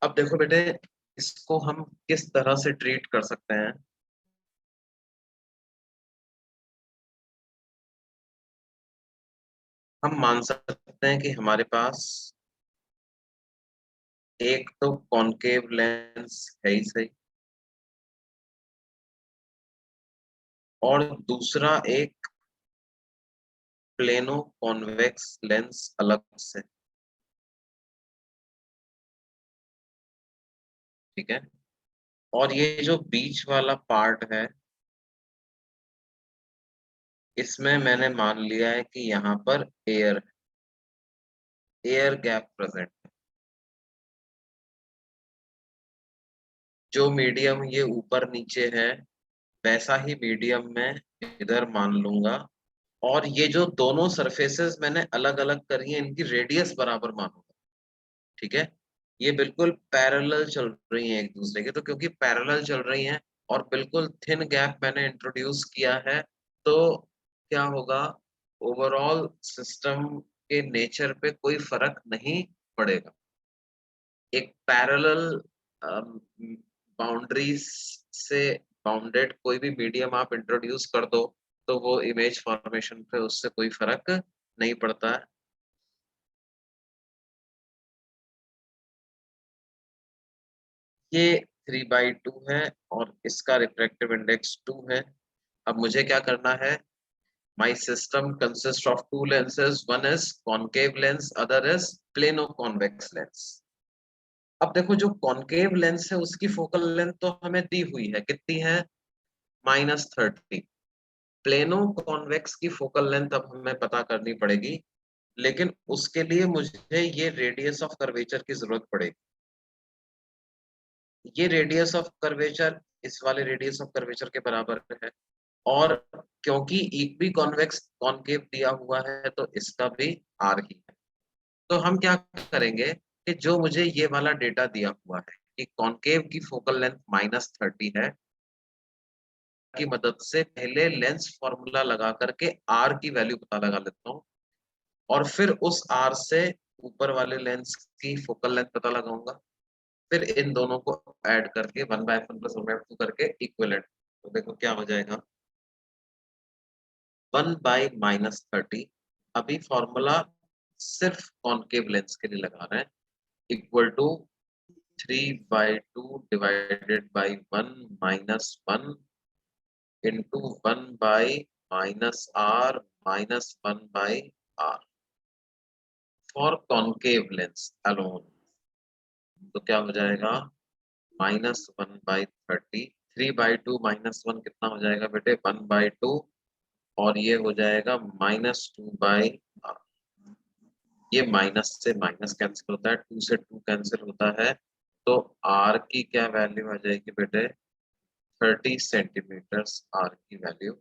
अब देखो बेटे, इसको हम किस तरह से ट्रीट कर सकते हैं। हम मान सकते हैं कि हमारे पास एक तो कॉनकेव लेंस है ही सही, और दूसरा एक प्लेनो कॉन्वेक्स लेंस अलग से, ठीक है। और ये जो बीच वाला पार्ट है, इसमें मैंने मान लिया है कि यहाँ पर एयर गैप प्रेजेंट है। जो मीडियम ये ऊपर नीचे है, वैसा ही मीडियम मैं इधर मान लूंगा। और ये जो दोनों सरफेसेस मैंने अलग अलग करी हैं, इनकी रेडियस बराबर मानूंगा, ठीक है। ये बिल्कुल पैरेलल चल रही हैं एक दूसरे के, तो क्योंकि पैरेलल चल रही हैं और बिल्कुल थिन गैप मैंने इंट्रोड्यूस किया है, तो क्या होगा, ओवरऑल सिस्टम के नेचर पे कोई फर्क नहीं पड़ेगा। एक पैरेलल बाउंड्रीज से बाउंडेड कोई भी मीडियम आप इंट्रोड्यूस कर दो, तो वो इमेज फॉर्मेशन पे उससे कोई फर्क नहीं पड़ता है। ये 3/2 है और इसका रिफ्रैक्टिव इंडेक्स 2 है। अब मुझे क्या करना है, my system consist of to lenses, one is concave lens, other is plano convex lens. अब देखो, जो कॉनकेव लेंस है उसकी फोकल लेंथ तो हमें दी हुई है, कितनी है, -30। प्लेनो कॉन्वेक्स की फोकल लेंथ अब हमें पता करनी पड़ेगी, लेकिन उसके लिए मुझे ये रेडियस ऑफ कर्वेचर की जरूरत पड़ेगी। ये रेडियस ऑफ कर्वेचर इस वाले रेडियस ऑफ कर्वेचर के बराबर है, और क्योंकि इक्वी कॉन्वेक्स कॉनकेव दिया हुआ है तो इसका भी आर ही है। तो हम क्या करेंगे कि जो मुझे ये वाला डेटा दिया हुआ है कि कॉनकेव की फोकल लेंथ -30 है, की मदद से पहले लेंस फॉर्मूला लगा करके आर की वैल्यू पता लगा लेता हूँ, और फिर उस आर से ऊपर वाले लेंस की फोकल लेंथ पता लगाऊंगा, फिर इन दोनों को ऐड करके 1/f1 + 1/2 करके इक्विवेलेंट। तो देखो क्या हो जाएगा, 1/-30। अभी फॉर्मूला सिर्फ कॉनकेव लेंस के लिए लगा रहे हैं, इक्वल टू 3/2 डिवाइडेड बाई 1 - 1 इंटू 1/-r - 1/r for concave lens alone. तो क्या हो जाएगा, -1/30, 3/2 - 1 कितना हो जाएगा बेटे, 1/2, और ये हो जाएगा -2/r। ये माइनस से माइनस कैंसिल होता है, 2 से 2 कैंसिल होता है, तो r की क्या वैल्यू आ जाएगी बेटे, 30 सेंटीमीटर r की वैल्यू।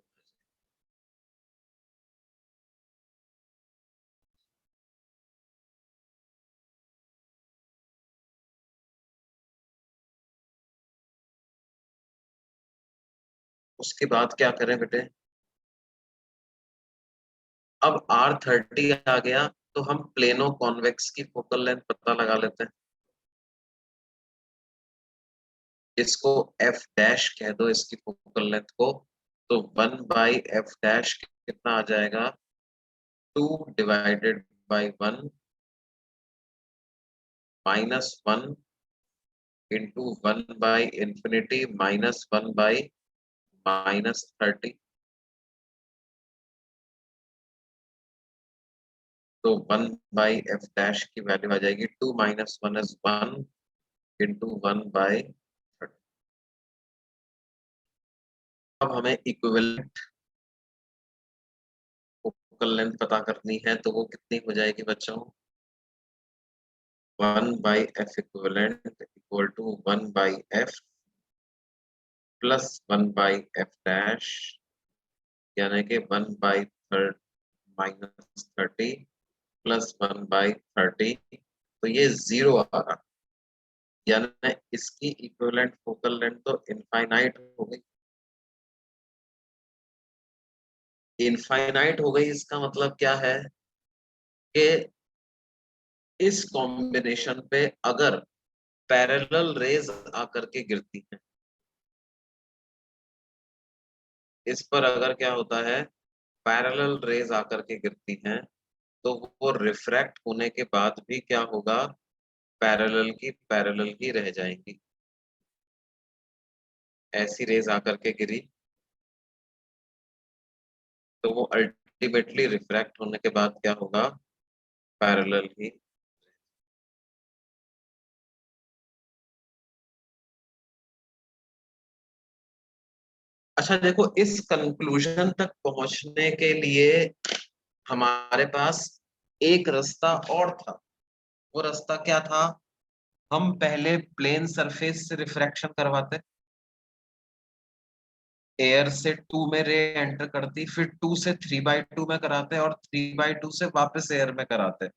उसके बाद क्या करें बेटे, अब R30 आ गया, तो हम प्लेनो कॉन्वेक्स की फोकल लेंथ पता लगा लेते हैं। इसको f डैश कह दो, इसकी फोकल लेंथ को, तो 1/f कितना आ जाएगा, 2 डिवाइडेड बाई 1 -1 इंटू 1/∞ -1/-30। तो 1/f की वैल्यू आ जाएगी 2 - 1 is 1 इंटू 1/30। अब हमें इक्विवेलेंट फोकल लेंथ पता करनी है, तो वो कितनी हो जाएगी बच्चों, 1/f equivalent equal to 1/f plus 1/f' यानी कि 1/30 प्लस 1/30, तो ये 0 आ रहा, यानी इसकी इक्विवेलेंट फोकल लेंथ तो इनफाइनाइट हो गई। इनफाइनाइट हो गई, इसका मतलब क्या है कि इस कॉम्बिनेशन पे अगर पैरेलल रेज आकर के गिरती हैं। इस पर अगर क्या होता है, पैरेलल रेज आकर के गिरती हैं, तो वो रिफ्रैक्ट होने के बाद भी क्या होगा, पैरेलल ही रह जाएंगी। ऐसी रेज आकर के गिरी तो वो अल्टीमेटली रिफ्रैक्ट होने के बाद क्या होगा, पैरेलल ही। अच्छा देखो, इस कंक्लूजन तक पहुंचने के लिए हमारे पास एक रास्ता और था। वो रास्ता क्या था, हम पहले प्लेन सरफेस से रिफ्रैक्शन करवाते, एयर से 2 में रे एंटर करती, फिर 2 से 3/2 में कराते और 3/2 से वापस एयर में कराते,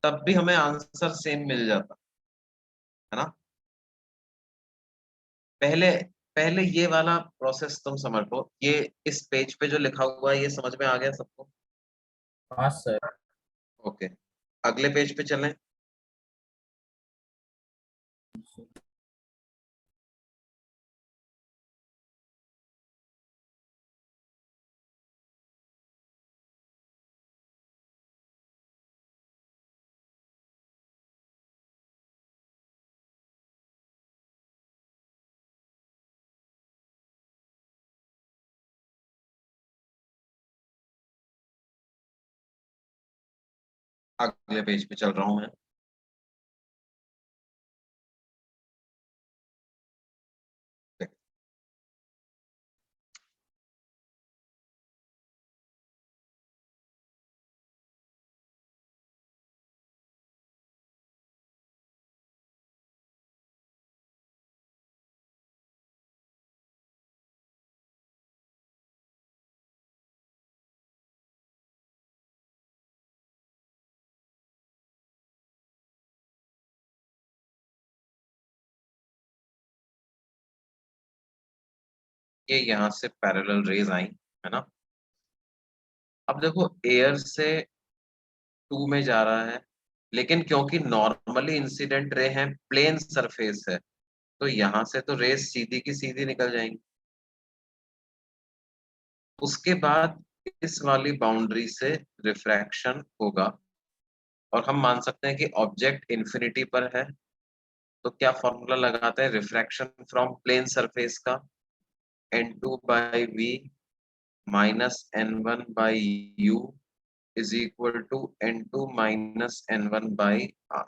तब भी हमें आंसर सेम मिल जाता है ना। पहले पहले ये वाला प्रोसेस तुम समझ लो, ये इस पेज पे जो लिखा हुआ है ये समझ में आ गया सबको? हाँ सर। ओके, अगले पेज पे चलें। अगले पेज पे चल रहा हूं मैं। ये यहाँ से पैरेलल रेज आई है ना। अब देखो, एयर से 2 में जा रहा है, लेकिन क्योंकि नॉर्मली इंसिडेंट रे है, प्लेन सरफेस है, तो यहाँ से तो रेज सीधी की सीधी निकल जाएंगी। उसके बाद इस वाली बाउंड्री से रिफ्रैक्शन होगा, और हम मान सकते हैं कि ऑब्जेक्ट इंफिनिटी पर है, तो क्या फॉर्मूला लगाते हैं रिफ्रैक्शन फ्रॉम प्लेन सरफेस का, n2/v minus n1/u is equal to n2 minus n1/r।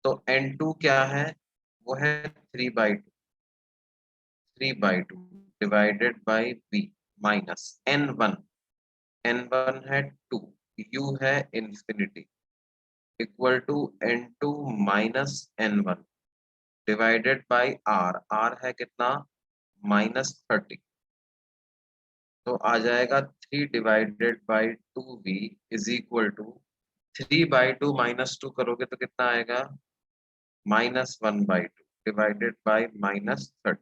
तो n2 क्या है, वो है 3/2 divided by v minus n1 है 2, u है infinity, equal to n2 minus n1 divided by r है कितना, -30। तो आ जाएगा 3/2v इज इक्वल टू 3/2 -2 करोगे तो कितना आएगा, -1/2 डिवाइडेड बाई -30।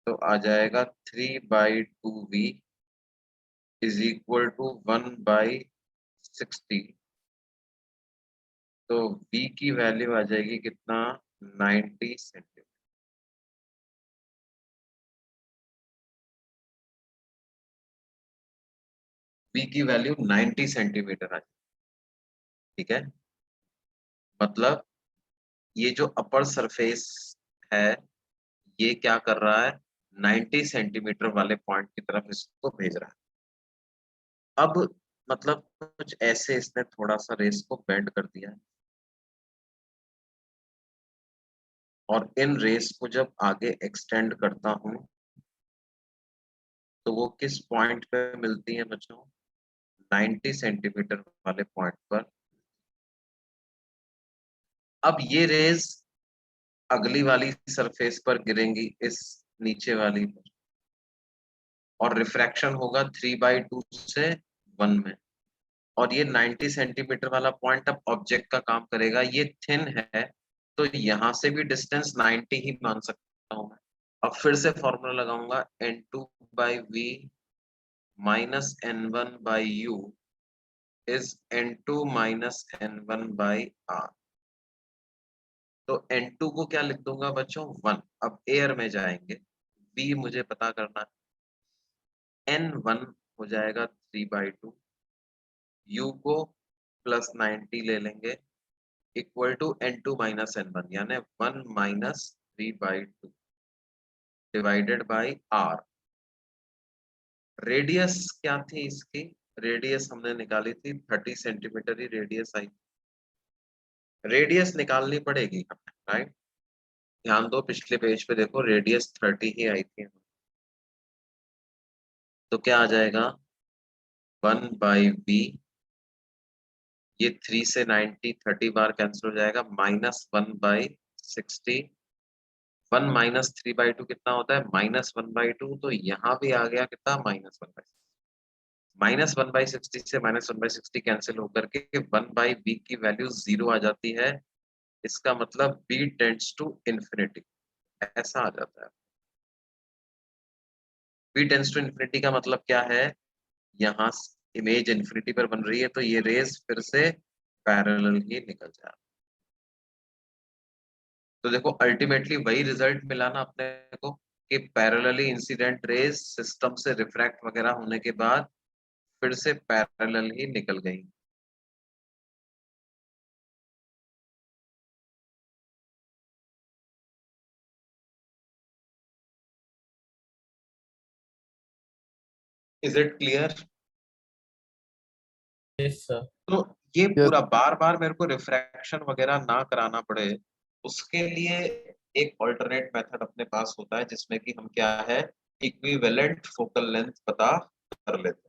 तो आ जाएगा 3/2v इज इक्वल टू 1/60। तो v की वैल्यू आ जाएगी कितना, 90 सेंटीमीटर। v की वैल्यू 90 सेंटीमीटर आ जाएगी, ठीक है। मतलब ये जो अपर सरफेस है, ये क्या कर रहा है, 90 सेंटीमीटर वाले पॉइंट की तरफ इसको भेज रहा है। अब मतलब कुछ ऐसे इसने थोड़ा सा रेस को बेंड कर दिया है, और इन रेस को जब आगे एक्सटेंड करता हूं तो वो किस पॉइंट पे मिलती है बच्चों, 90 सेंटीमीटर वाले पॉइंट पर। अब ये रेस अगली वाली सरफेस पर गिरेंगी, इस नीचे वाली पर, और रिफ्रैक्शन होगा 3/2 से 1 में। और ये 90 सेंटीमीटर वाला पॉइंट अब ऑब्जेक्ट का काम करेगा, ये थिन है, तो यहाँ से भी डिस्टेंस 90 ही मान सकता हूँ मैं। अब फिर से फॉर्मूला लगाऊंगा, n2/v minus n1/u is n2 minus n1/r। तो N2 को क्या लिख दूंगा बच्चों 1। अब एयर में जाएंगे, B मुझे पता करना है, N1 हो जाएगा 3/2, U को प्लस 90 ले लेंगे equal to N2 minus N1 यानी 1 minus 3/2 divided by R। Radius क्या थी इसकी? रेडियस हमने निकाली थी 30 सेंटीमीटर ही रेडियस आई। रेडियस निकालनी पड़ेगी हमें, राइट? ध्यान दो पिछले पेज पे देखो, रेडियस 30 ही आई थी। तो क्या आ जाएगा 1/b, ये 3 से 90 30 बार कैंसिल हो जाएगा, -1/60। 1 माइनस 3/2 कितना होता है? -1/2। तो यहाँ भी आ गया कितना? -1/60। -1/60 से -1/60 कैंसिल होकर के 1/b की वैल्यू 0 आ जाती है। इसका मतलब b टेंड्स टू इंफिनिटी, ऐसा आ जाता है। b टेंड्स टू इंफिनिटी का मतलब क्या है? यहाँ इमेज इंफिनिटी पर बन रही है तो ये रेज फिर से पैरेलल ही निकल जाए। तो देखो अल्टीमेटली वही रिजल्ट मिला ना अपने को कि पैरेलली इंसिडेंट रेज सिस्टम से रिफ्रैक्ट वगैरह होने के बाद फिर से पैरेलल ही निकल गई। Is it clear? Yes, sir. तो ये Yes. पूरा बार बार मेरे को रिफ्रैक्शन वगैरह ना कराना पड़े, उसके लिए एक ऑल्टरनेट मेथड अपने पास होता है जिसमें कि हम क्या है इक्विवेलेंट फोकल लेंथ पता कर लेते हैं।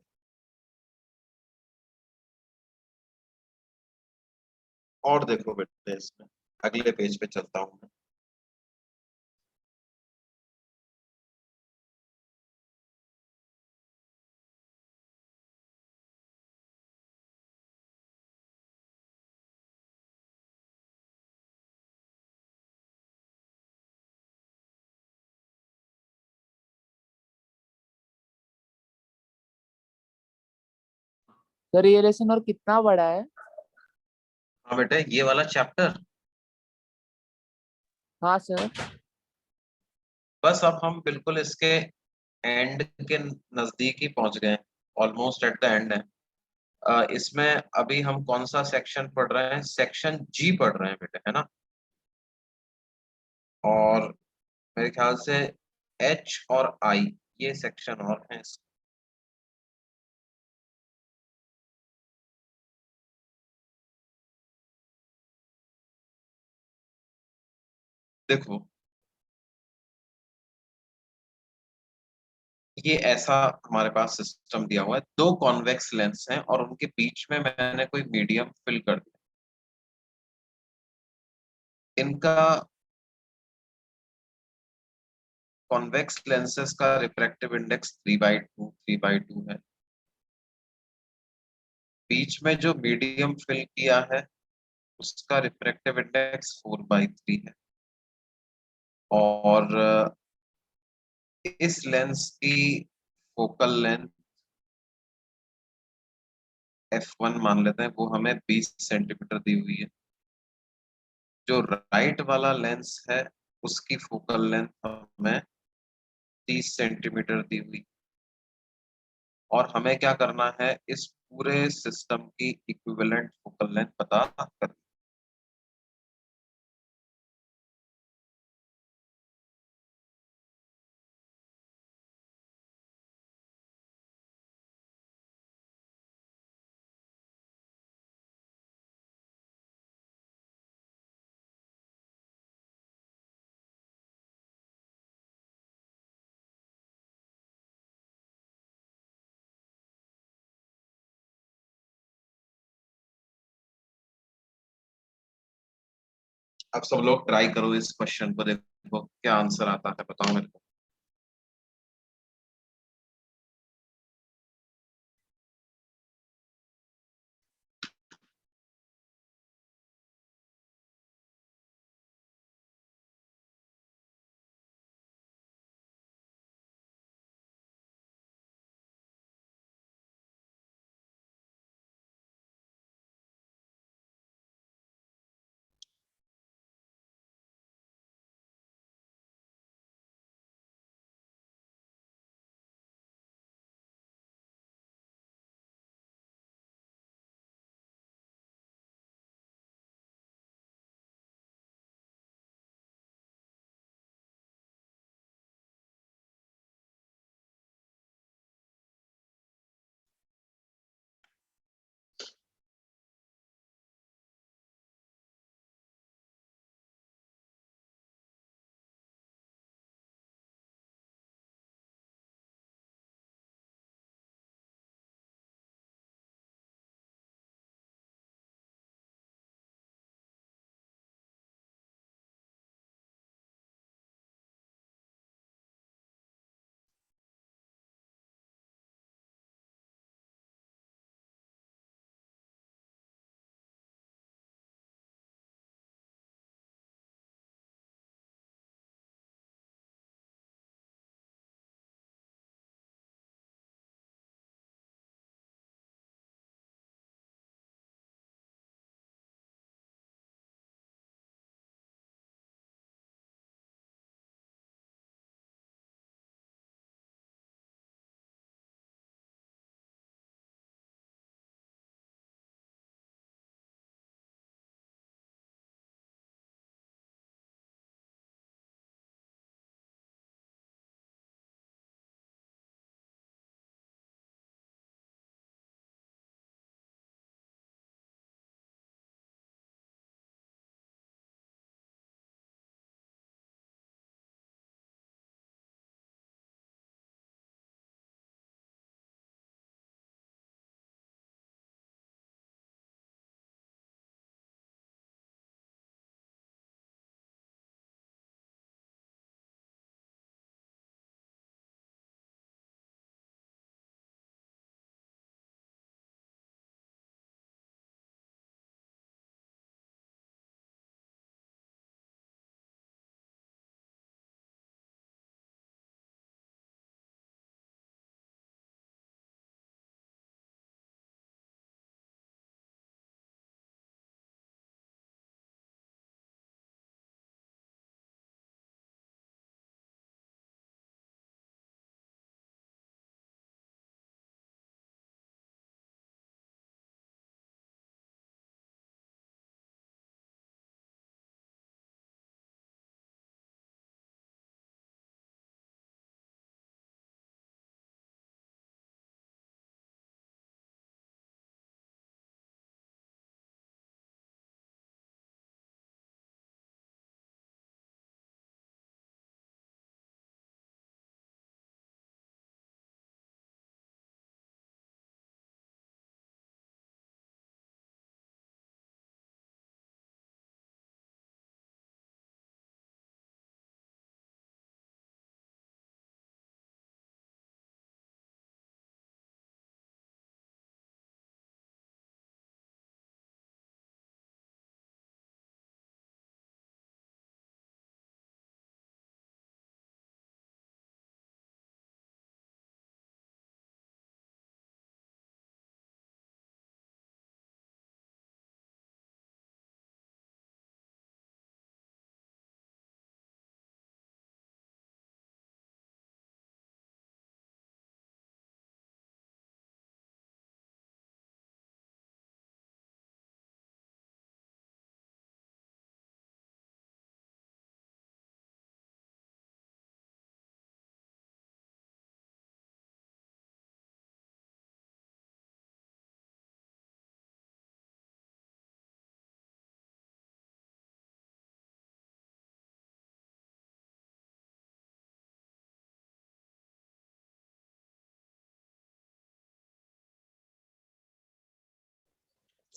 और देखो बेटे इसमें अगले पेज पे चलता हूं मैं। सर ये लेसन और कितना बड़ा है? हाँ बेटे ये वाला चैप्टर हाँ सर। बस अब हम बिल्कुल इसके एंड के नजदीक ही पहुंच गए, ऑलमोस्ट एट द एंड है। इसमें अभी हम कौन सा सेक्शन पढ़ रहे हैं? सेक्शन जी पढ़ रहे हैं बेटे, है ना? और मेरे ख्याल से एच और आई ये सेक्शन और हैं। देखो ये ऐसा हमारे पास सिस्टम दिया हुआ है, दो कॉन्वेक्स लेंस हैं और उनके बीच में मैंने कोई मीडियम फिल कर दिया। इनका कॉन्वेक्स लेंसेस का रिफ्रैक्टिव इंडेक्स 3/2 है। बीच में जो मीडियम फिल किया है उसका रिफ्रैक्टिव इंडेक्स 4/3 है। और इस लेंस की फोकल लेंथ f1 मान लेते हैं, वो हमें 20 सेंटीमीटर दी हुई है। जो राइट वाला लेंस है उसकी फोकल लेंथ हमें 30 सेंटीमीटर दी हुई। और हमें क्या करना है? इस पूरे सिस्टम की इक्विवेलेंट फोकल लेंथ पता करनी। अब सब लोग ट्राई करो इस क्वेश्चन को, देखो क्या आंसर आता है, बताओ मेरे को।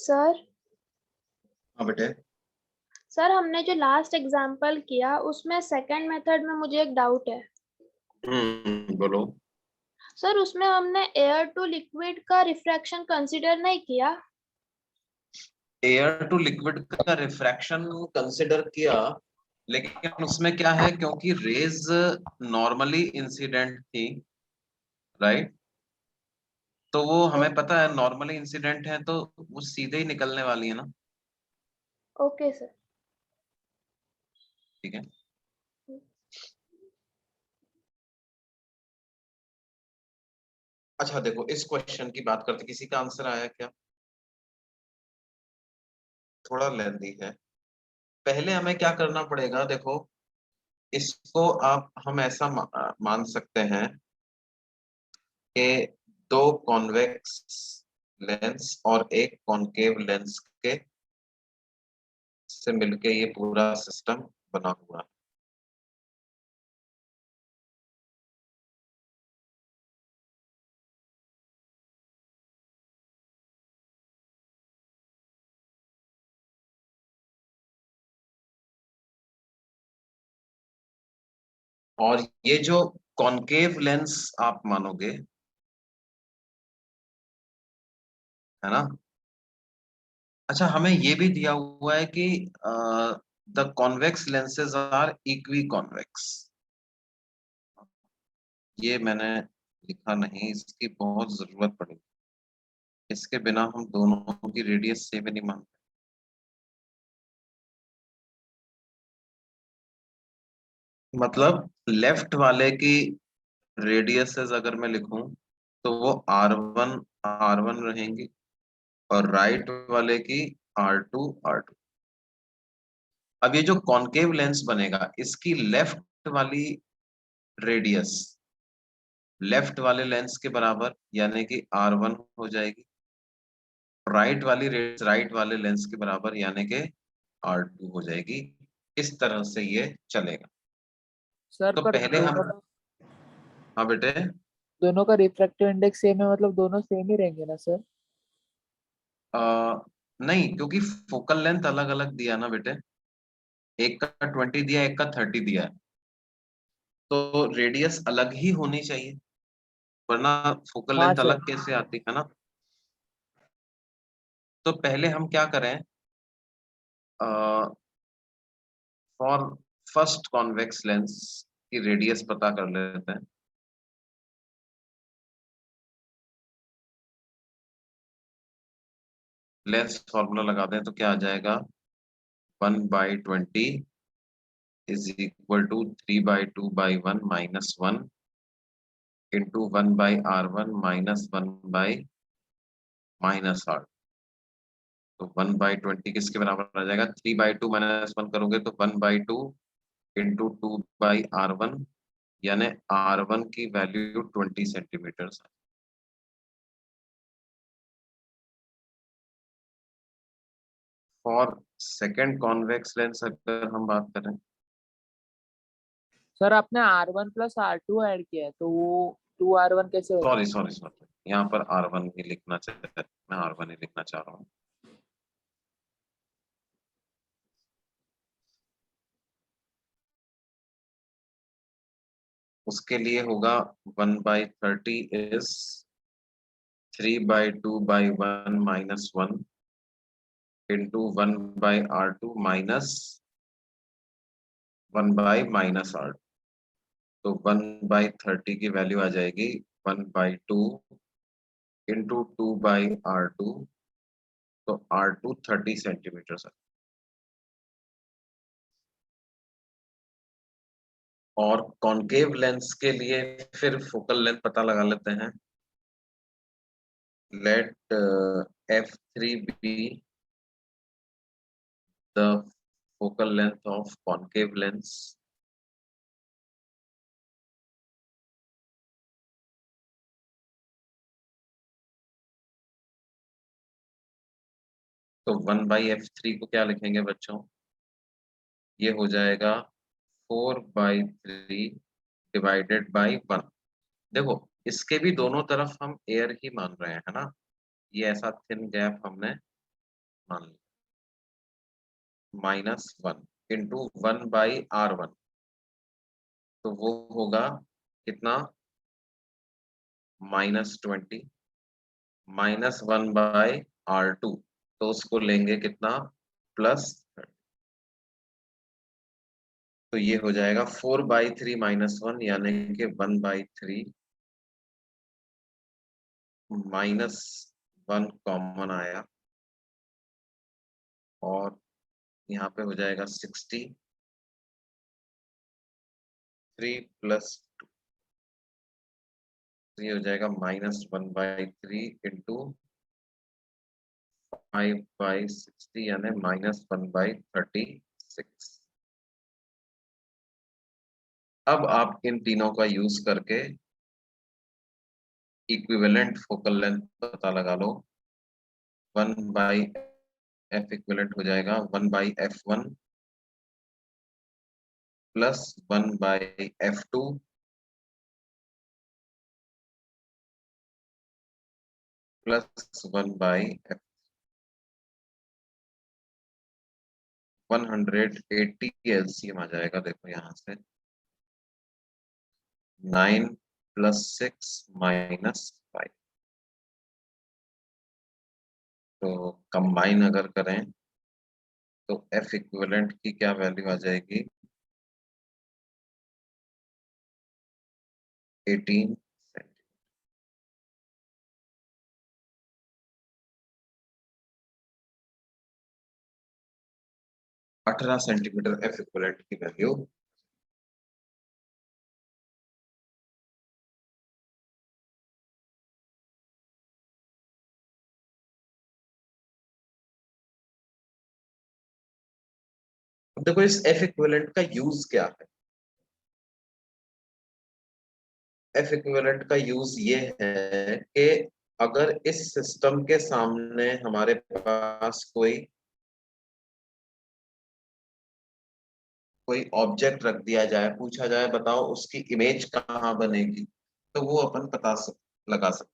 सर हाँ बेटे। सर हमने जो लास्ट एग्जांपल किया उसमें सेकंड मेथड में मुझे एक डाउट है बोलो। सर। उसमें हमने एयर टू लिक्विड का रिफ्रैक्शन कंसीडर नहीं किया। एयर टू लिक्विड का रिफ्रैक्शन कंसिडर किया, लेकिन उसमें क्या है, क्योंकि रेज नॉर्मली इंसिडेंट थी, राइट, तो वो हमें पता है नॉर्मली इंसिडेंट है तो वो सीधे ही निकलने वाली है ना। Okay sir. ठीक है। अच्छा देखो, इस क्वेश्चन की बात करते, किसी का आंसर आया क्या? थोड़ा लेंथी है। पहले हमें क्या करना पड़ेगा, देखो इसको आप हम ऐसा मान सकते हैं कि दो कॉन्वेक्स लेंस और एक कॉनकेव लेंस के से मिलके ये पूरा सिस्टम बना हुआ है। और ये जो कॉनकेव लेंस आप मानोगे, है ना। अच्छा, हमें ये भी दिया हुआ है कि the convex lenses are equiconvex. ये मैंने लिखा नहीं, इसकी बहुत जरूरत पड़ेगी, इसके बिना हम दोनों की रेडियस सेम नहीं मानते। मतलब लेफ्ट वाले की रेडियसेस अगर मैं लिखूं तो वो R1 रहेंगी, और राइट वाले की R2। अब ये जो कॉनकेव लेंस बनेगा, इसकी लेफ्ट वाली रेडियस लेफ्ट वाले लेंस के बराबर यानी कि R1 हो जाएगी, राइट वाली रेडियस राइट वाले लेंस के बराबर यानी कि R2 हो जाएगी। इस तरह से ये चलेगा। सर तो पर पहले हम, हाँ बेटे, दोनों का रिफ्रैक्टिव इंडेक्स सेम है, मतलब दोनों सेम ही रहेंगे ना सर? नहीं, क्योंकि फोकल लेंथ अलग अलग दिया ना बेटे, एक का 20 दिया, एक का 30 दिया है, तो रेडियस अलग ही होनी चाहिए, वरना फोकल हाँ लेंथ सर। अलग कैसे आती है ना। तो पहले हम क्या करें, फॉर फर्स्ट कॉन्वेक्स लेंस की रेडियस पता कर लेते हैं। लेंस फॉर्मूला लगा दें तो क्या आ जाएगा, 1/20 is equal to 3/2/1 -1 into 1/R1 -1/-R। तो 1/20 किसके बराबर आ जाएगा, 3/2 -1 करोगे तो 1/2 इंटू 2/R1, यानी R1 की value 20 centimetre. For second convex lens अगर हम बात करें, सर आपने R1 प्लस R2 ऐड किया है तो वो 2R1 कैसे होगा? सॉरी, यहाँ पर R1 ही लिखना चाहिए, मैं R1 ही लिखना चाह रहा हूँ। उसके लिए होगा 1/30 इज 3/2/1 -1 इंटू 1/R2 -1/-R। तो 1/30 की वैल्यू आ जाएगी 1/2 इंटू 2/R2, तो R2 30 सेंटीमीटर। और कॉनकेव लेंस के लिए फिर फोकल लेंथ पता लगा लेते हैं। Let f3 be the focal length of concave lens. तो 1/f3 को क्या लिखेंगे बच्चों, ये हो जाएगा 4/3 डिवाइडेड बाई 1। देखो इसके भी दोनों तरफ हम एयर ही मान रहे हैं, है ना, ये ऐसा थिन गैप हमने मान लो -1 इंटू 1/R1, तो वो होगा कितना, -20 -1/R2, तो उसको लेंगे कितना, +30। तो ये हो जाएगा 4/3 -1, यानी कि 1/3 -1 कॉमन आया, और यहाँ पे हो जाएगा 60, 3 + 2, तो ये हो जाएगा -1/3 इंटू 5/60, यानी -1/36। अब आप इन तीनों का यूज करके इक्विवेलेंट फोकल लेंथ पता लगा लो। 1/f इक्विवेलेंट हो जाएगा 1/f1 plus 1/f2 plus 1/f 180 LCM आ जाएगा। देखो यहाँ से 9 + 6 - 5, तो कंबाइन अगर करें तो F इक्विवेलेंट की क्या वैल्यू आ जाएगी, 18 सेंटीमीटर F इक्विवेलेंट की वैल्यू। अब देखो इस F इक्विवेलेंट का यूज क्या है। F इक्विवेलेंट का यूज ये है कि अगर इस सिस्टम के सामने हमारे पास कोई ऑब्जेक्ट रख दिया जाए, पूछा जाए बताओ उसकी इमेज कहाँ बनेगी, तो वो अपन लगा सकते।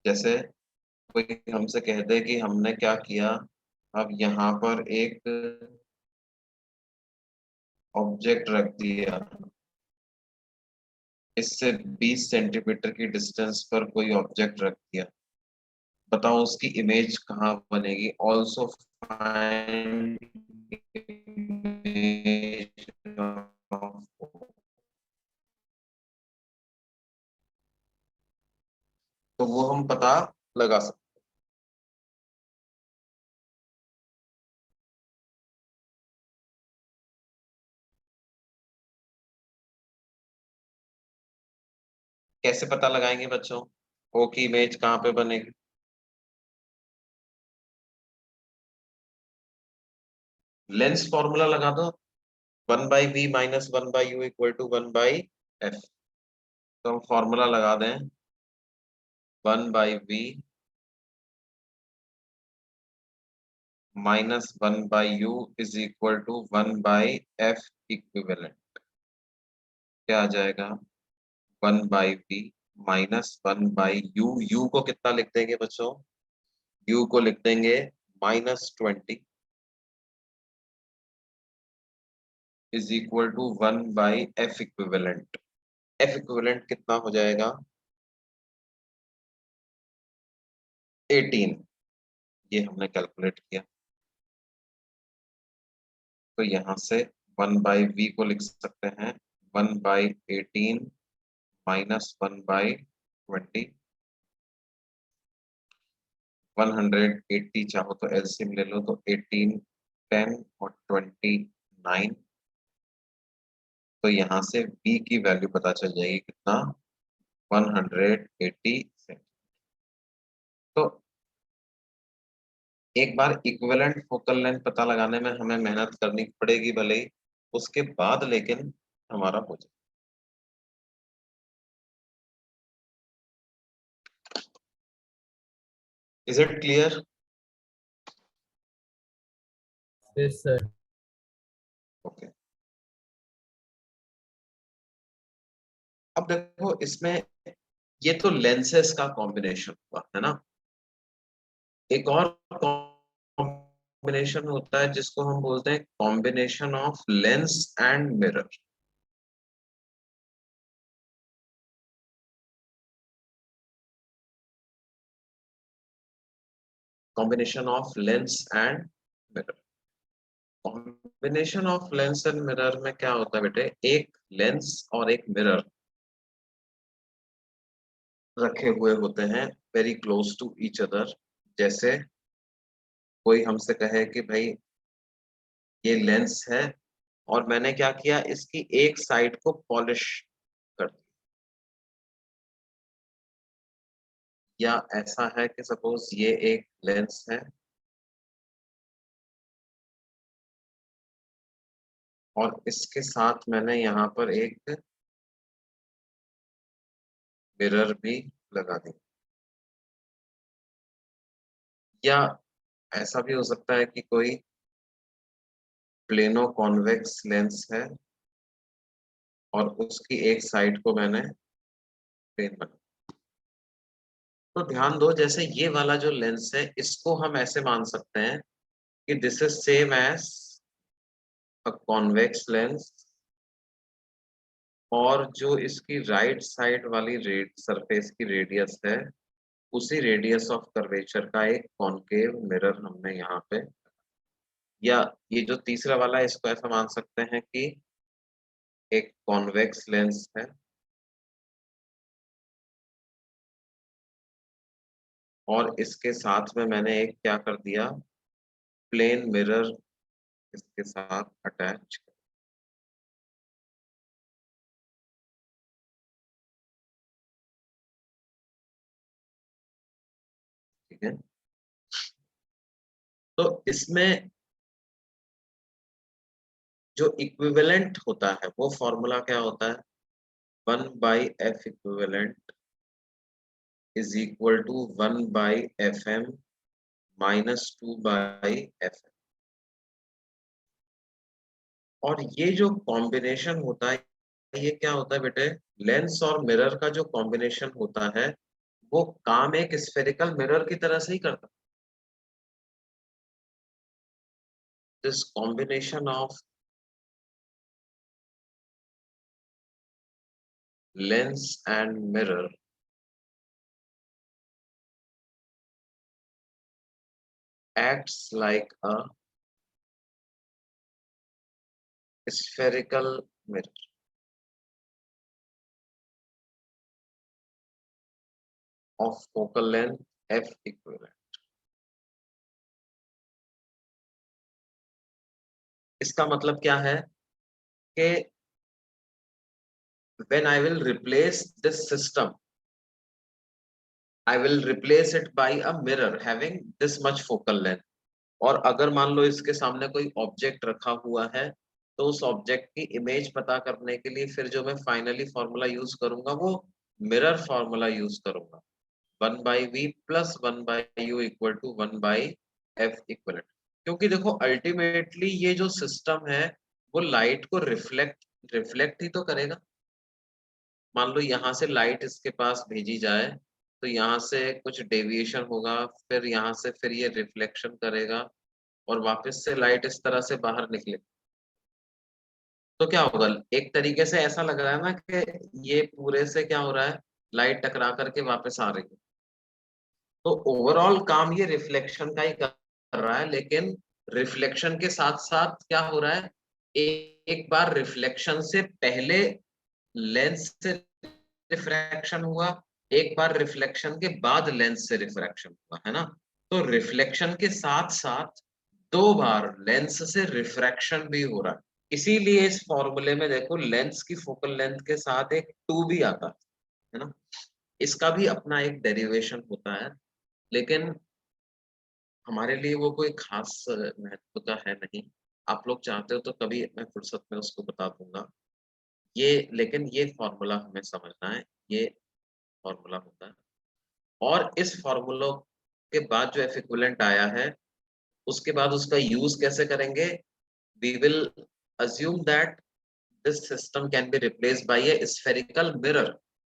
जैसे कोई हमसे कह दे कि हमने क्या किया, अब यहाँ पर एक ऑब्जेक्ट रख दिया, इससे 20 सेंटीमीटर की डिस्टेंस पर कोई ऑब्जेक्ट रख दिया, बताओ उसकी इमेज कहाँ बनेगी। ऑल्सो फाइंड इमेज ऑफ, तो वो हम पता लगा सकते। कैसे पता लगाएंगे बच्चों, ओ की इमेज कहाँ पे बनेगी। लेंस फॉर्मूला लगा दो, 1/v - 1/u = 1/f। तो हम फॉर्मूला लगा दें, 1/v - 1/u = 1/f इक्विवेलेंट। क्या आ जाएगा, 1/v - 1/u, u को कितना लिख देंगे बच्चों, u को लिख देंगे -20 = 1/f इक्विवेलेंट। f इक्विवेलेंट कितना हो जाएगा, 18। ये हमने कैलकुलेट किया, तो यहाँ से 1/v को लिख सकते हैं 1/18 - 1/20। 180 चाहो तो एलसीएम ले लो, तो 18, 10 और 29, तो यहाँ से v की वैल्यू पता चल जाएगी कितना, 180 सेंटीमीटर। तो एक बार इक्विवेलेंट फोकल लेंथ पता लगाने में हमें मेहनत करनी पड़ेगी भले ही, उसके बाद लेकिन हमारा हो जाए। Is it clear? Yes, sir. Okay. अब देखो इसमें ये तो लेंसेस का कॉम्बिनेशन हुआ है ना, एक और कॉम्बिनेशन होता है जिसको हम बोलते हैं combination of lens and mirror. Combination of lens and mirror. Combination of lens and mirror में क्या होता है बेटे, एक लेंस और एक मिरर रखे हुए होते हैं very close to each other. जैसे कोई हमसे कहे कि भाई ये लेंस है और मैंने क्या किया, इसकी एक साइड को पॉलिश कर दिया, या ऐसा है कि सपोज ये एक लेंस है और इसके साथ मैंने यहाँ पर एक मिरर भी लगा दी, या ऐसा भी हो सकता है कि कोई प्लेनो कॉन्वेक्स लेंस है और उसकी एक साइड को मैंने प्लेन बना। तो ध्यान दो, जैसे ये वाला जो लेंस है इसको हम ऐसे मान सकते हैं कि this is same as a convex lens, और जो इसकी राइट साइड वाली सरफेस की रेडियस है उसी रेडियस ऑफ कर्वेचर का एक कॉनकेव मिरर हमने यहाँ पे, या ये जो तीसरा वाला है इसको ऐसा मान सकते हैं कि एक कॉन्वेक्स लेंस है और इसके साथ में मैंने एक क्या कर दिया, प्लेन मिरर इसके साथ अटैच। ठीक है, तो इसमें जो इक्विवेलेंट होता है वो फॉर्मूला क्या होता है, 1/f equivalent is equal to 1/fm minus 2/fm। और ये जो कॉम्बिनेशन होता है ये क्या होता है बेटे, लेंस और मिरर का जो कॉम्बिनेशन होता है वो काम एक स्फेरिकल मिरर की तरह से ही करता है। This combination of lens and mirror acts like a spherical mirror of focal length f equivalent। इसका मतलब क्या है कि when I will replace this system, I will replace it by a mirror having this much focal length। और अगर मान लो इसके सामने कोई ऑब्जेक्ट रखा हुआ है तो उस ऑब्जेक्ट की इमेज पता करने के लिए फिर जो मैं फाइनली फॉर्मूला यूज करूंगा वो मिरर फॉर्मूला यूज करूंगा, 1/v plus 1/u equal to 1/f equivalent. क्योंकि देखो अल्टीमेटली ये जो सिस्टम है वो लाइट को रिफ्लेक्ट ही तो करेगा। मान लो यहाँ से लाइट इसके पास भेजी जाए तो यहाँ से कुछ डेविएशन होगा, फिर यहाँ से फिर ये रिफ्लेक्शन करेगा और वापस से लाइट इस तरह से बाहर निकले। तो क्या होगा, एक तरीके से ऐसा लग रहा है ना कि ये पूरे से क्या हो रहा है, लाइट टकरा करके वापस आ रही है। तो ओवरऑल काम ये रिफ्लेक्शन का ही कर रहा है, लेकिन रिफ्लेक्शन के साथ साथ क्या हो रहा है, एक बार रिफ्लेक्शन से पहले लेंस से रिफ्रैक्शन हुआ, एक बार रिफ्लेक्शन के बाद लेंस से रिफ्रैक्शन हुआ, है ना। तो रिफ्लेक्शन के साथ साथ 2 बार लेंस से रिफ्रैक्शन भी हो रहा है। इसीलिए इस फॉर्मूले में देखो लेंस की फोकल लेंथ के साथ एक 2 भी आता है ना। इसका भी अपना एक डेरिवेशन होता है, लेकिन हमारे लिए वो कोई खास महत्व का है नहीं। आप लोग चाहते हो तो कभी मैं फुर्सत में उसको बता दूंगा ये, लेकिन ये फॉर्मूला हमें समझना है, ये फॉर्मूला होता है। और इस फॉर्मूला के बाद जो एफ इक्विवेलेंट आया है उसके बाद उसका यूज कैसे करेंगे, we will assume that this system can be replaced by a spherical mirror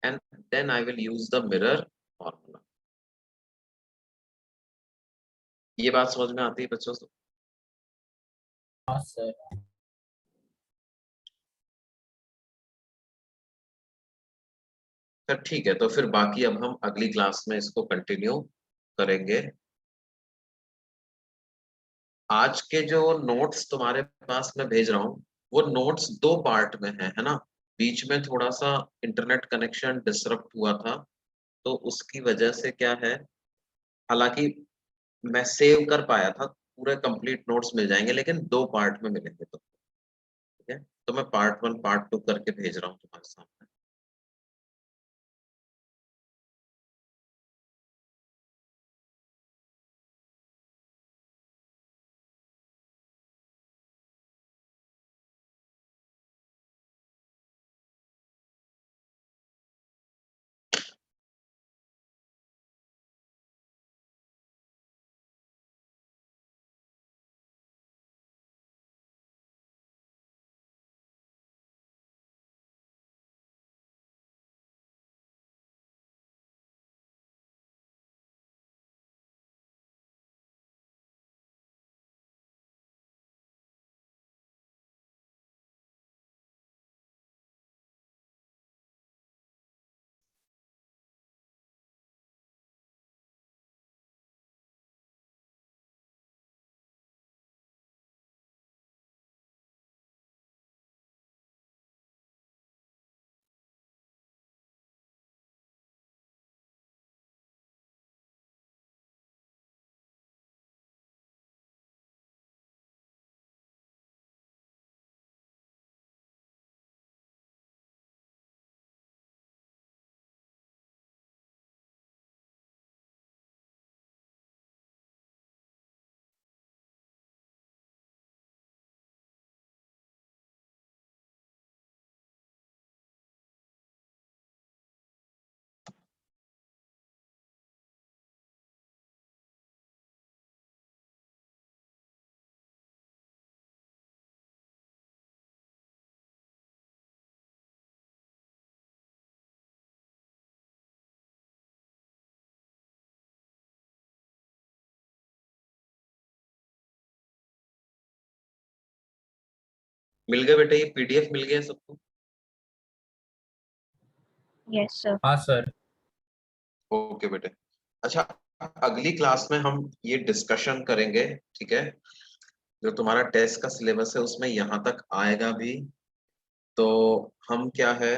and then I will use the mirror formula। ये बात समझ में आती है बच्चों से? हाँ सर। तो ठीक है, तो फिर बाकी अब हम अगली क्लास में इसको कंटिन्यू करेंगे। आज के जो नोट्स तुम्हारे पास मैं भेज रहा हूँ, वो नोट्स दो पार्ट में है ना। बीच में थोड़ा सा इंटरनेट कनेक्शन डिसरप्ट हुआ था, तो उसकी वजह से क्या है, हालांकि मैं सेव कर पाया था, पूरे कंप्लीट नोट्स मिल जाएंगे, लेकिन दो पार्ट में मिलेंगे। तो ठीक है, तो मैं पार्ट 1 पार्ट 2 करके भेज रहा हूँ तुम्हारे सामने। मिल गया बेटा, ये पीडीएफ मिल गया सबको? Yes, sir. हाँ सर। ओके बेटे। अच्छा, अगली क्लास में हम ये डिस्कशन करेंगे, ठीक है? जो तुम्हारा टेस्ट का सिलेबस है उसमें यहाँ तक आएगा भी। तो हम क्या है,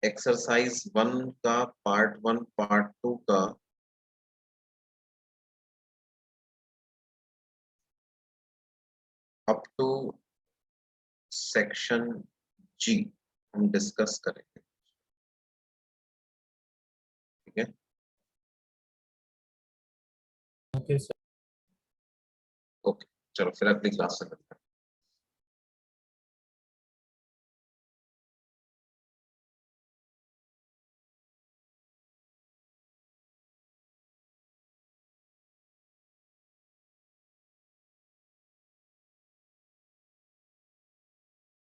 एक्सरसाइज 1 का पार्ट 1 पार्ट 2 का अप टू सेक्शन जी हम डिस्कस करेंगे, ठीक है? Okay sir. ओके, चलो फिर अगली क्लास से मिलते हैं।